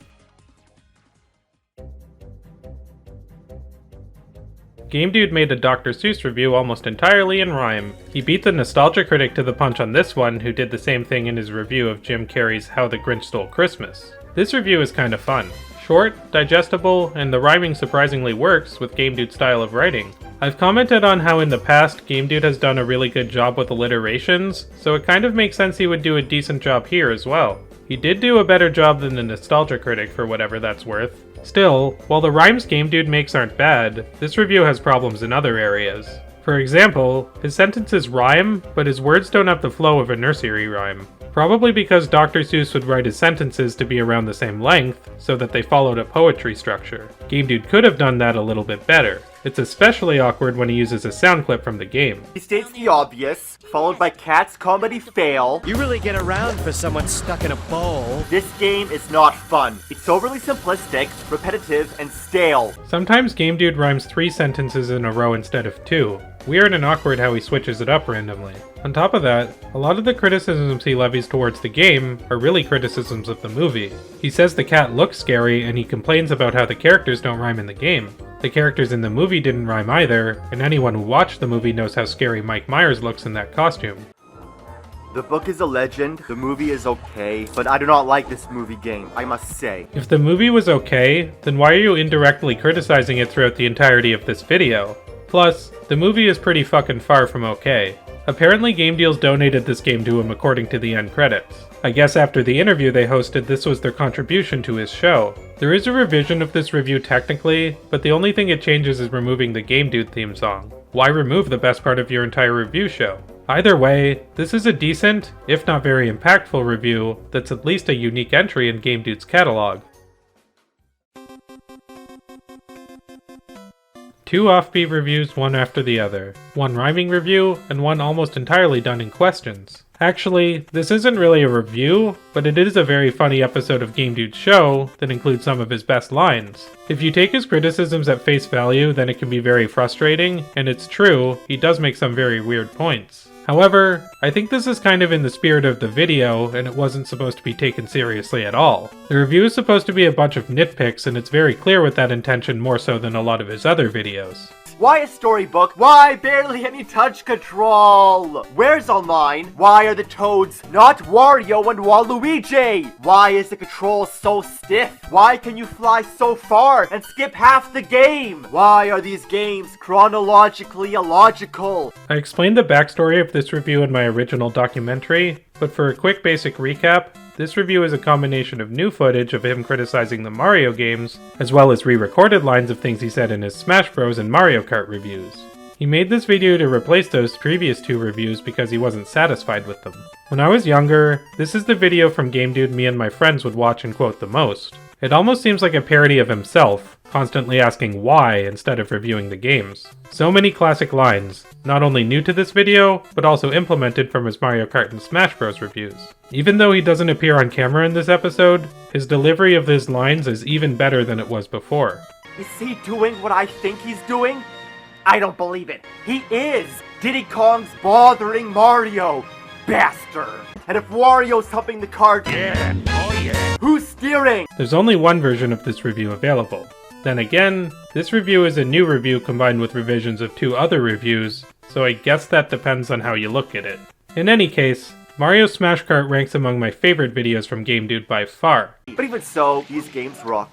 Game Dude made a Dr. Seuss review almost entirely in rhyme. He beat the nostalgia critic to the punch on this one, who did the same thing in his review of Jim Carrey's How the Grinch Stole Christmas. This review is kinda fun. Short, digestible, and the rhyming surprisingly works with Game Dude's style of writing. I've commented on how in the past Game Dude has done a really good job with alliterations, so it kind of makes sense he would do a decent job here as well. He did do a better job than the nostalgia critic for whatever that's worth. Still, while the rhymes Game Dude makes aren't bad, this review has problems in other areas. For example, his sentences rhyme, but his words don't have the flow of a nursery rhyme. Probably because Dr. Seuss would write his sentences to be around the same length, so that they followed a poetry structure. Game Dude could have done that a little bit better. It's especially awkward when he uses a sound clip from the game. He states the obvious, followed by Cat's comedy fail. You really get around for someone stuck in a bowl. This game is not fun. It's overly simplistic, repetitive, and stale. Sometimes Game Dude rhymes 3 sentences in a row instead of 2. Weird and awkward how he switches it up randomly. On top of that, a lot of the criticisms he levies towards the game are really criticisms of the movie. He says the cat looks scary, and he complains about how the characters don't rhyme in the game. The characters in the movie didn't rhyme either, and anyone who watched the movie knows how scary Mike Myers looks in that costume. The book is a legend, the movie is okay, but I do not like this movie game, I must say. If the movie was okay, then why are you indirectly criticizing it throughout the entirety of this video? Plus, the movie is pretty fucking far from okay. Apparently Game Deals donated this game to him according to the end credits. I guess after the interview they hosted, this was their contribution to his show. There is a revision of this review technically, but the only thing it changes is removing the Game Dude theme song. Why remove the best part of your entire review show? Either way, this is a decent, if not very impactful review that's at least a unique entry in Game Dude's catalog. Two offbeat reviews, one after the other. One rhyming review, and one almost entirely done in questions. Actually, this isn't really a review, but it is a very funny episode of Game Dude's show that includes some of his best lines. If you take his criticisms at face value, then it can be very frustrating, and it's true, he does make some very weird points. However, I think this is kind of in the spirit of the video, and it wasn't supposed to be taken seriously at all. The review is supposed to be a bunch of nitpicks, and it's very clear with that intention more so than a lot of his other videos. Why a storybook? Why barely any touch control? Where's online? Why are the toads not Wario and Waluigi? Why is the control so stiff? Why can you fly so far and skip half the game? Why are these games chronologically illogical? I explained the backstory of this review in my original documentary, but for a quick basic recap, this review is a combination of new footage of him criticizing the Mario games, as well as re-recorded lines of things he said in his Smash Bros. And Mario Kart reviews. He made this video to replace those previous two reviews because he wasn't satisfied with them. When I was younger, this is the video from Game Dude me and my friends would watch and quote the most. It almost seems like a parody of himself, constantly asking why instead of reviewing the games. So many classic lines, not only new to this video, but also implemented from his Mario Kart and Smash Bros. Reviews. Even though he doesn't appear on camera in this episode, his delivery of his lines is even better than it was before. Is he doing what I think he's doing? I don't believe it. He is! Diddy Kong's bothering Mario! Bastard! And if Wario's humping the cart, who's steering? There's only one version of this review available. Then again, this review is a new review combined with revisions of two other reviews, so I guess that depends on how you look at it. In any case, Mario Smash Kart ranks among my favorite videos from Game Dude by far. But even so, these games rock.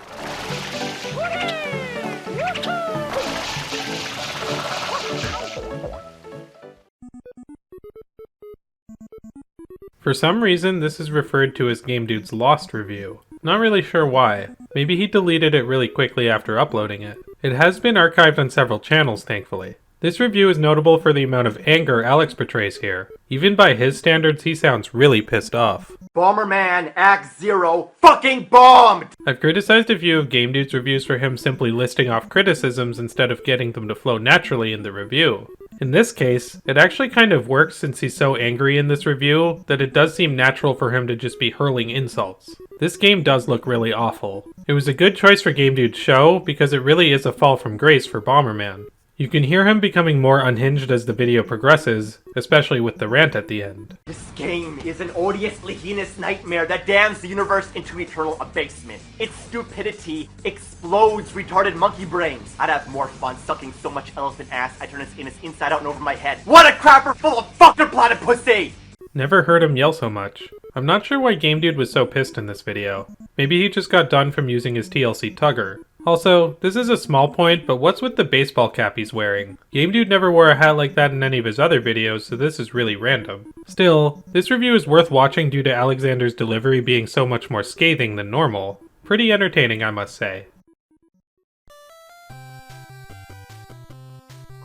For some reason, this is referred to as Game Dude's Lost review. Not really sure why. Maybe he deleted it really quickly after uploading it. It has been archived on several channels, thankfully. This review is notable for the amount of anger Alex portrays here. Even by his standards, he sounds really pissed off. Bomberman Act Zero fucking bombed! I've criticized a few of Game Dude's reviews for him simply listing off criticisms instead of getting them to flow naturally in the review. In this case, it actually kind of works since he's so angry in this review that it does seem natural for him to just be hurling insults. This game does look really awful. It was a good choice for Game Dude's show because it really is a fall from grace for Bomberman. You can hear him becoming more unhinged as the video progresses, especially with the rant at the end. This game is an odiously heinous nightmare that damns the universe into eternal abasement. Its stupidity explodes retarded monkey brains. I'd have more fun sucking so much elephant ass I turn its anus inside out and over my head. What a crapper full of fucking planet pussy! Never heard him yell so much. I'm not sure why Game Dude was so pissed in this video. Maybe he just got done from using his TLC tugger. Also, this is a small point, but what's with the baseball cap he's wearing? Game Dude never wore a hat like that in any of his other videos, so this is really random. Still, this review is worth watching due to Alexander's delivery being so much more scathing than normal. Pretty entertaining, I must say.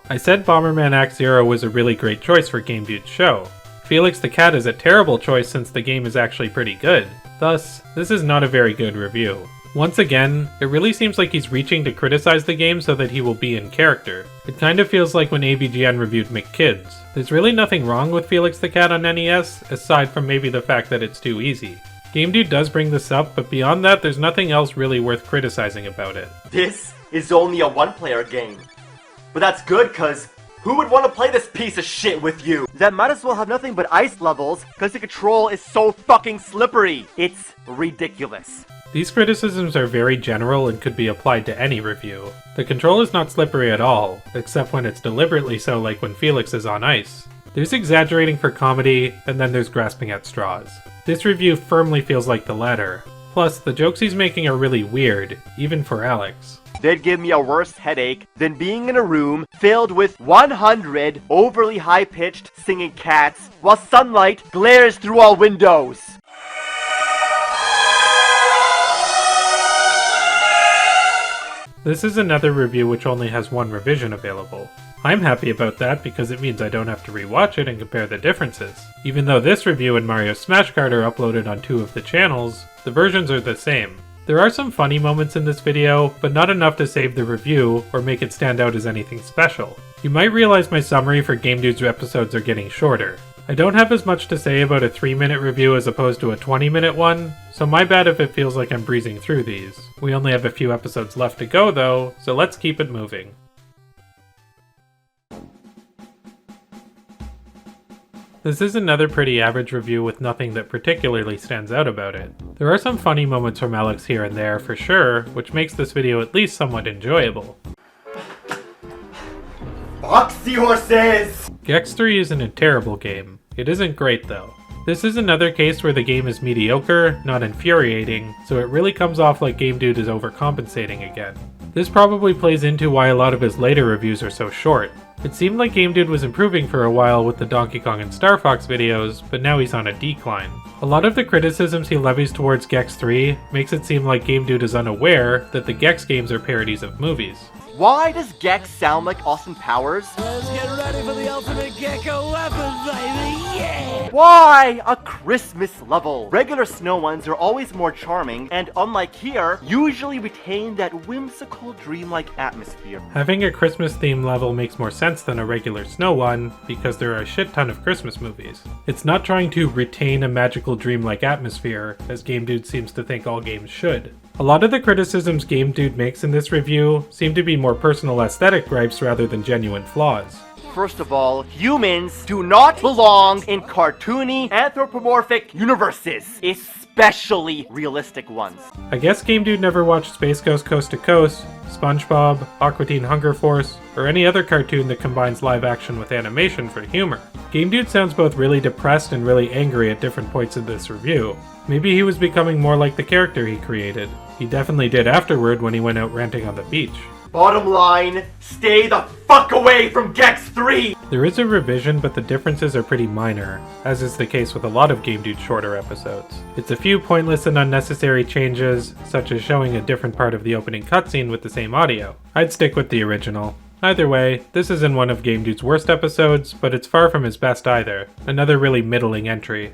I said Bomberman Act Zero was a really great choice for Game Dude's show. Felix the Cat is a terrible choice since the game is actually pretty good. Thus, this is not a very good review. Once again, it really seems like he's reaching to criticize the game so that he will be in character. It kind of feels like when AVGN reviewed McKids. There's really nothing wrong with Felix the Cat on NES, aside from maybe the fact that it's too easy. Game Dude does bring this up, but beyond that, there's nothing else really worth criticizing about it. This is only a one-player game. But that's good, cause who would want to play this piece of shit with you? That might as well have nothing but ice levels, cause the control is so fucking slippery. It's ridiculous. These criticisms are very general and could be applied to any review. The control is not slippery at all, except when it's deliberately so, like when Felix is on ice. There's exaggerating for comedy, and then there's grasping at straws. This review firmly feels like the latter. Plus, the jokes he's making are really weird, even for Alex. They'd give me a worse headache than being in a room filled with 100 overly high-pitched singing cats while sunlight glares through all windows. This is another review which only has one revision available. I'm happy about that because it means I don't have to rewatch it and compare the differences. Even though this review and Mario Smash Kart are uploaded on 2 of the channels, the versions are the same. There are some funny moments in this video, but not enough to save the review or make it stand out as anything special. You might realize my summary for Game Dude's episodes are getting shorter. I don't have as much to say about a 3-minute review as opposed to a 20-minute one, so my bad if it feels like I'm breezing through these. We only have a few episodes left to go though, so let's keep it moving. This is another pretty average review with nothing that particularly stands out about it. There are some funny moments from Alex here and there for sure, which makes this video at least somewhat enjoyable. Foxy horses! Gex 3 isn't a terrible game. It isn't great though. This is another case where the game is mediocre, not infuriating, so it really comes off like Game Dude is overcompensating again. This probably plays into why a lot of his later reviews are so short. It seemed like Game Dude was improving for a while with the Donkey Kong and Star Fox videos, but now he's on a decline. A lot of the criticisms he levies towards Gex 3 makes it seem like Game Dude is unaware that the Gex games are parodies of movies. Why does Gex sound like Austin Powers? Let's get ready for the ultimate gecko weapon, baby! Yeah! Why a Christmas level? Regular snow ones are always more charming, and unlike here, usually retain that whimsical, dreamlike atmosphere. Having a Christmas theme level makes more sense than a regular snow one, because there are a shit ton of Christmas movies. It's not trying to retain a magical dreamlike atmosphere, as Game Dude seems to think all games should. A lot of the criticisms Game Dude makes in this review seem to be more personal aesthetic gripes rather than genuine flaws. First of all, humans do not belong in cartoony, anthropomorphic universes, especially realistic ones. I guess Game Dude never watched Space Ghost Coast to Coast, SpongeBob, Aqua Teen Hunger Force, or any other cartoon that combines live action with animation for humor. Game Dude sounds both really depressed and really angry at different points in this review. Maybe he was becoming more like the character he created. He definitely did afterward when he went out ranting on the beach. Bottom line, stay the fuck away from Gex 3! There is a revision, but the differences are pretty minor, as is the case with a lot of Game Dude's shorter episodes. It's a few pointless and unnecessary changes, such as showing a different part of the opening cutscene with the same audio. I'd stick with the original. Either way, this isn't one of Game Dude's worst episodes, but it's far from his best either. Another really middling entry.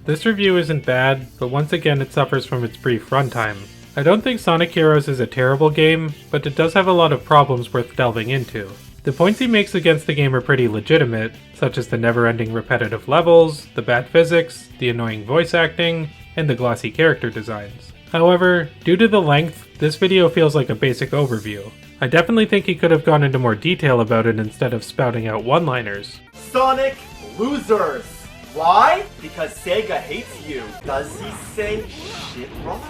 This review isn't bad, but once again it suffers from its brief runtime. I don't think Sonic Heroes is a terrible game, but it does have a lot of problems worth delving into. The points he makes against the game are pretty legitimate, such as the never-ending repetitive levels, the bad physics, the annoying voice acting, and the glossy character designs. However, due to the length, this video feels like a basic overview. I definitely think he could have gone into more detail about it instead of spouting out one-liners. Sonic losers! Why? Because Sega hates you. Does he say shit rock?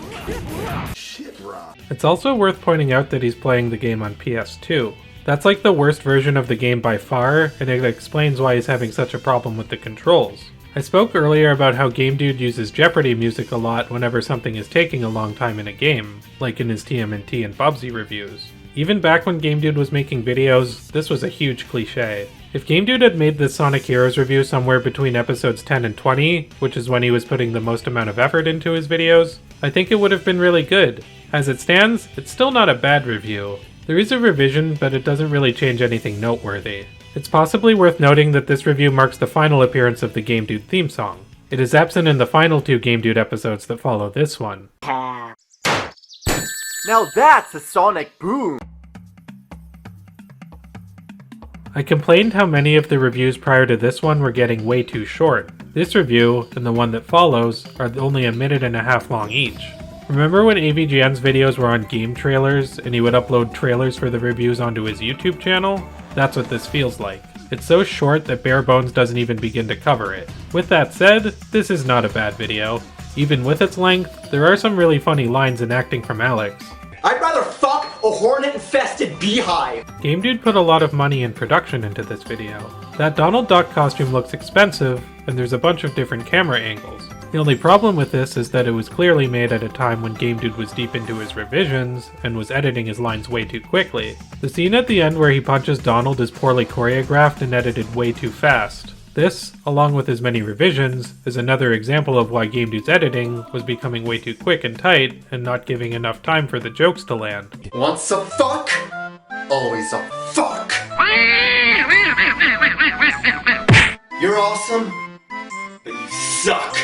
Shit rock. It's also worth pointing out that he's playing the game on PS2. That's like the worst version of the game by far, and it explains why he's having such a problem with the controls. I spoke earlier about how Game Dude uses Jeopardy music a lot whenever something is taking a long time in a game, like in his TMNT and Bubsy reviews. Even back when Game Dude was making videos, this was a huge cliche. If Game Dude had made this Sonic Heroes review somewhere between episodes 10 and 20, which is when he was putting the most amount of effort into his videos, I think it would have been really good. As it stands, it's still not a bad review. There is a revision, but it doesn't really change anything noteworthy. It's possibly worth noting that this review marks the final appearance of the Game Dude theme song. It is absent in the final 2 Game Dude episodes that follow this one. Now that's a sonic boom! I complained how many of the reviews prior to this one were getting way too short. This review, and the one that follows, are only a minute and a half long each. Remember when AVGN's videos were on game trailers, and he would upload trailers for the reviews onto his YouTube channel? That's what this feels like. It's so short that Bare Bones doesn't even begin to cover it. With that said, this is not a bad video. Even with its length, there are some really funny lines and acting from Alex. I'd rather fuck a hornet-infested beehive! Game Dude put a lot of money and production into this video. That Donald Duck costume looks expensive, and there's a bunch of different camera angles. The only problem with this is that it was clearly made at a time when Game Dude was deep into his revisions, and was editing his lines way too quickly. The scene at the end where he punches Donald is poorly choreographed and edited way too fast. This, along with his many revisions, is another example of why Game Dude's editing was becoming way too quick and tight and not giving enough time for the jokes to land. Once a fuck, always a fuck. You're awesome, but you suck.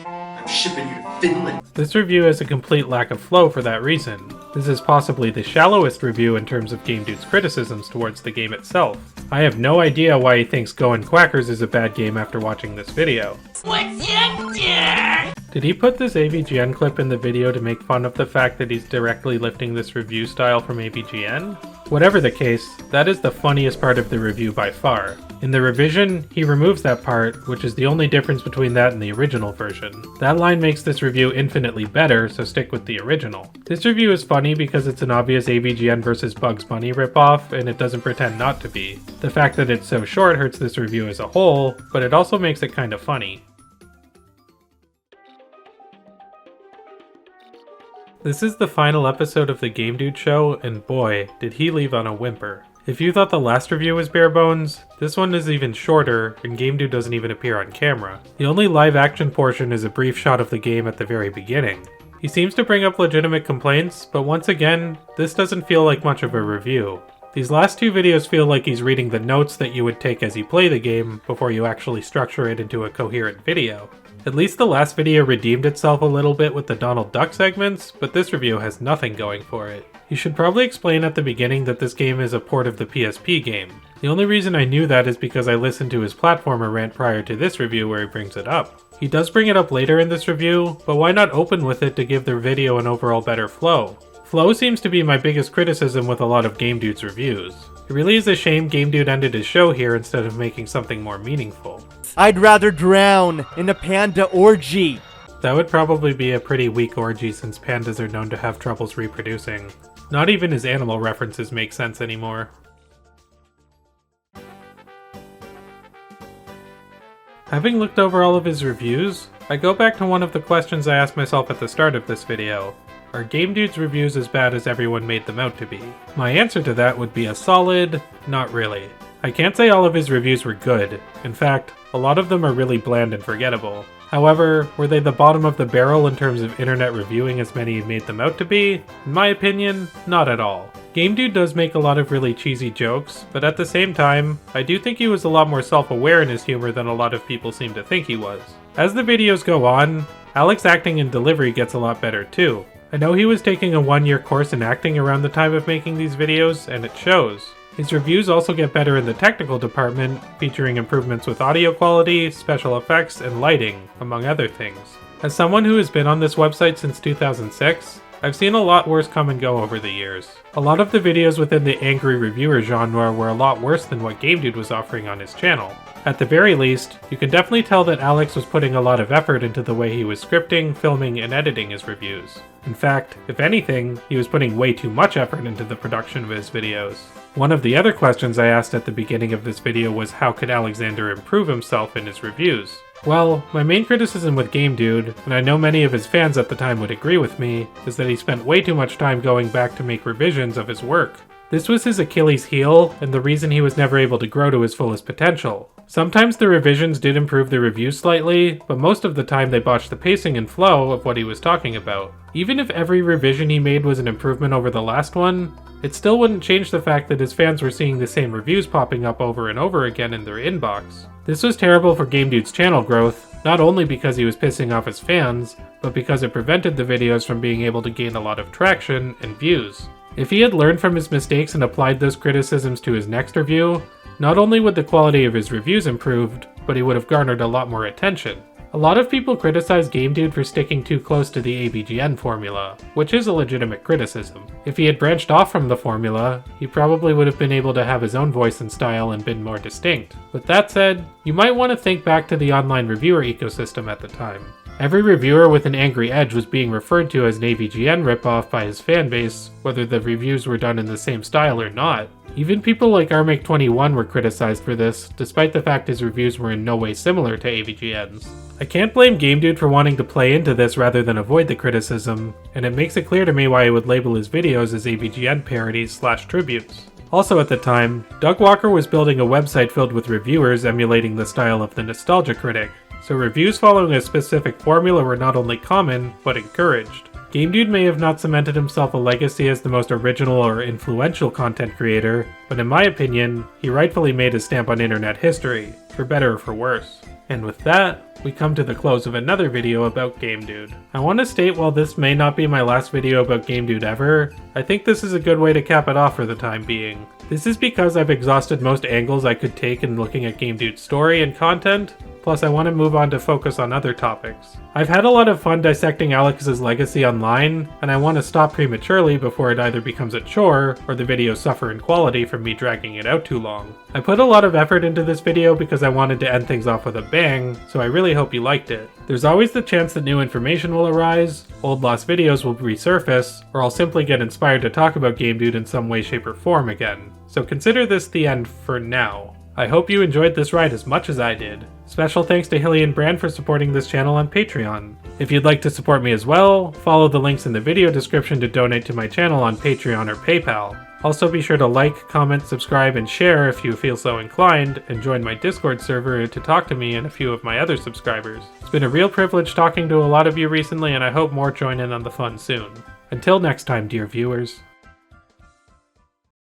I'm shipping you to Finland. This review has a complete lack of flow for that reason. This is possibly the shallowest review in terms of Game Dude's criticisms towards the game itself. I have no idea why he thinks Goin Quackers is a bad game after watching this video. What's up, dear? Did he put this AVGN clip in the video to make fun of the fact that he's directly lifting this review style from AVGN? Whatever the case, that is the funniest part of the review by far. In the revision, he removes that part, which is the only difference between that and the original version. That line makes this review infinitely better, so stick with the original. This review is funny because it's an obvious AVGN vs Bugs Bunny ripoff, and it doesn't pretend not to be. The fact that it's so short hurts this review as a whole, but it also makes it kind of funny. This is the final episode of the Game Dude show, and boy, did he leave on a whimper. If you thought the last review was bare bones, this one is even shorter, and Game Dude doesn't even appear on camera. The only live action portion is a brief shot of the game at the very beginning. He seems to bring up legitimate complaints, but once again, this doesn't feel like much of a review. These last two videos feel like he's reading the notes that you would take as you play the game before you actually structure it into a coherent video. At least the last video redeemed itself a little bit with the Donald Duck segments, but this review has nothing going for it. You should probably explain at the beginning that this game is a port of the PSP game. The only reason I knew that is because I listened to his platformer rant prior to this review where he brings it up. He does bring it up later in this review, but why not open with it to give the video an overall better flow? Flow seems to be my biggest criticism with a lot of Game Dude's reviews. It really is a shame Game Dude ended his show here instead of making something more meaningful. I'd rather drown in a panda orgy. That would probably be a pretty weak orgy since pandas are known to have troubles reproducing. Not even his animal references make sense anymore. Having looked over all of his reviews, I go back to one of the questions I asked myself at the start of this video. Are Game Dude's reviews as bad as everyone made them out to be? My answer to that would be a solid, not really. I can't say all of his reviews were good. In fact, a lot of them are really bland and forgettable. However, were they the bottom of the barrel in terms of internet reviewing as many made them out to be? In my opinion, not at all. Game Dude does make a lot of really cheesy jokes, but at the same time, I do think he was a lot more self-aware in his humor than a lot of people seem to think he was. As the videos go on, Alex's acting and delivery gets a lot better too. I know he was taking a one-year course in acting around the time of making these videos, and it shows. His reviews also get better in the technical department, featuring improvements with audio quality, special effects, and lighting, among other things. As someone who has been on this website since 2006, I've seen a lot worse come and go over the years. A lot of the videos within the angry reviewer genre were a lot worse than what Game Dude was offering on his channel. At the very least, you can definitely tell that Alex was putting a lot of effort into the way he was scripting, filming, and editing his reviews. In fact, if anything, he was putting way too much effort into the production of his videos. One of the other questions I asked at the beginning of this video was how could Alexander improve himself in his reviews? Well, my main criticism with Game Dude, and I know many of his fans at the time would agree with me, is that he spent way too much time going back to make revisions of his work. This was his Achilles heel, and the reason he was never able to grow to his fullest potential. Sometimes the revisions did improve the reviews slightly, but most of the time they botched the pacing and flow of what he was talking about. Even if every revision he made was an improvement over the last one, it still wouldn't change the fact that his fans were seeing the same reviews popping up over and over again in their inbox. This was terrible for Game Dude's channel growth, not only because he was pissing off his fans, but because it prevented the videos from being able to gain a lot of traction and views. If he had learned from his mistakes and applied those criticisms to his next review, not only would the quality of his reviews improved, but he would have garnered a lot more attention. A lot of people criticize Game Dude for sticking too close to the AVGN formula, which is a legitimate criticism. If he had branched off from the formula, he probably would have been able to have his own voice and style and been more distinct. With that said, you might want to think back to the online reviewer ecosystem at the time. Every reviewer with an angry edge was being referred to as an AVGN ripoff by his fanbase, whether the reviews were done in the same style or not. Even people like RMake21 were criticized for this, despite the fact his reviews were in no way similar to AVGN's. I can't blame Game Dude for wanting to play into this rather than avoid the criticism, and it makes it clear to me why he would label his videos as AVGN parodies/tributes. Also at the time, Doug Walker was building a website filled with reviewers emulating the style of the Nostalgia Critic, so reviews following a specific formula were not only common, but encouraged. GameDude may have not cemented himself a legacy as the most original or influential content creator, but in my opinion, he rightfully made his stamp on internet history, for better or for worse. And with that, we come to the close of another video about GameDude. I want to state while this may not be my last video about GameDude ever, I think this is a good way to cap it off for the time being. This is because I've exhausted most angles I could take in looking at GameDude's story and content, plus I want to move on to focus on other topics. I've had a lot of fun dissecting Alex's legacy online, and I want to stop prematurely before it either becomes a chore, or the videos suffer in quality from me dragging it out too long. I put a lot of effort into this video because I wanted to end things off with a bang, so I really hope you liked it. There's always the chance that new information will arise, old lost videos will resurface, or I'll simply get inspired to talk about GameDude in some way, shape, or form again. So consider this the end for now. I hope you enjoyed this ride as much as I did. Special thanks to Hilly and Brand for supporting this channel on Patreon. If you'd like to support me as well, follow the links in the video description to donate to my channel on Patreon or PayPal. Also be sure to like, comment, subscribe, and share if you feel so inclined, and join my Discord server to talk to me and a few of my other subscribers. It's been a real privilege talking to a lot of you recently, and I hope more join in on the fun soon. Until next time, dear viewers.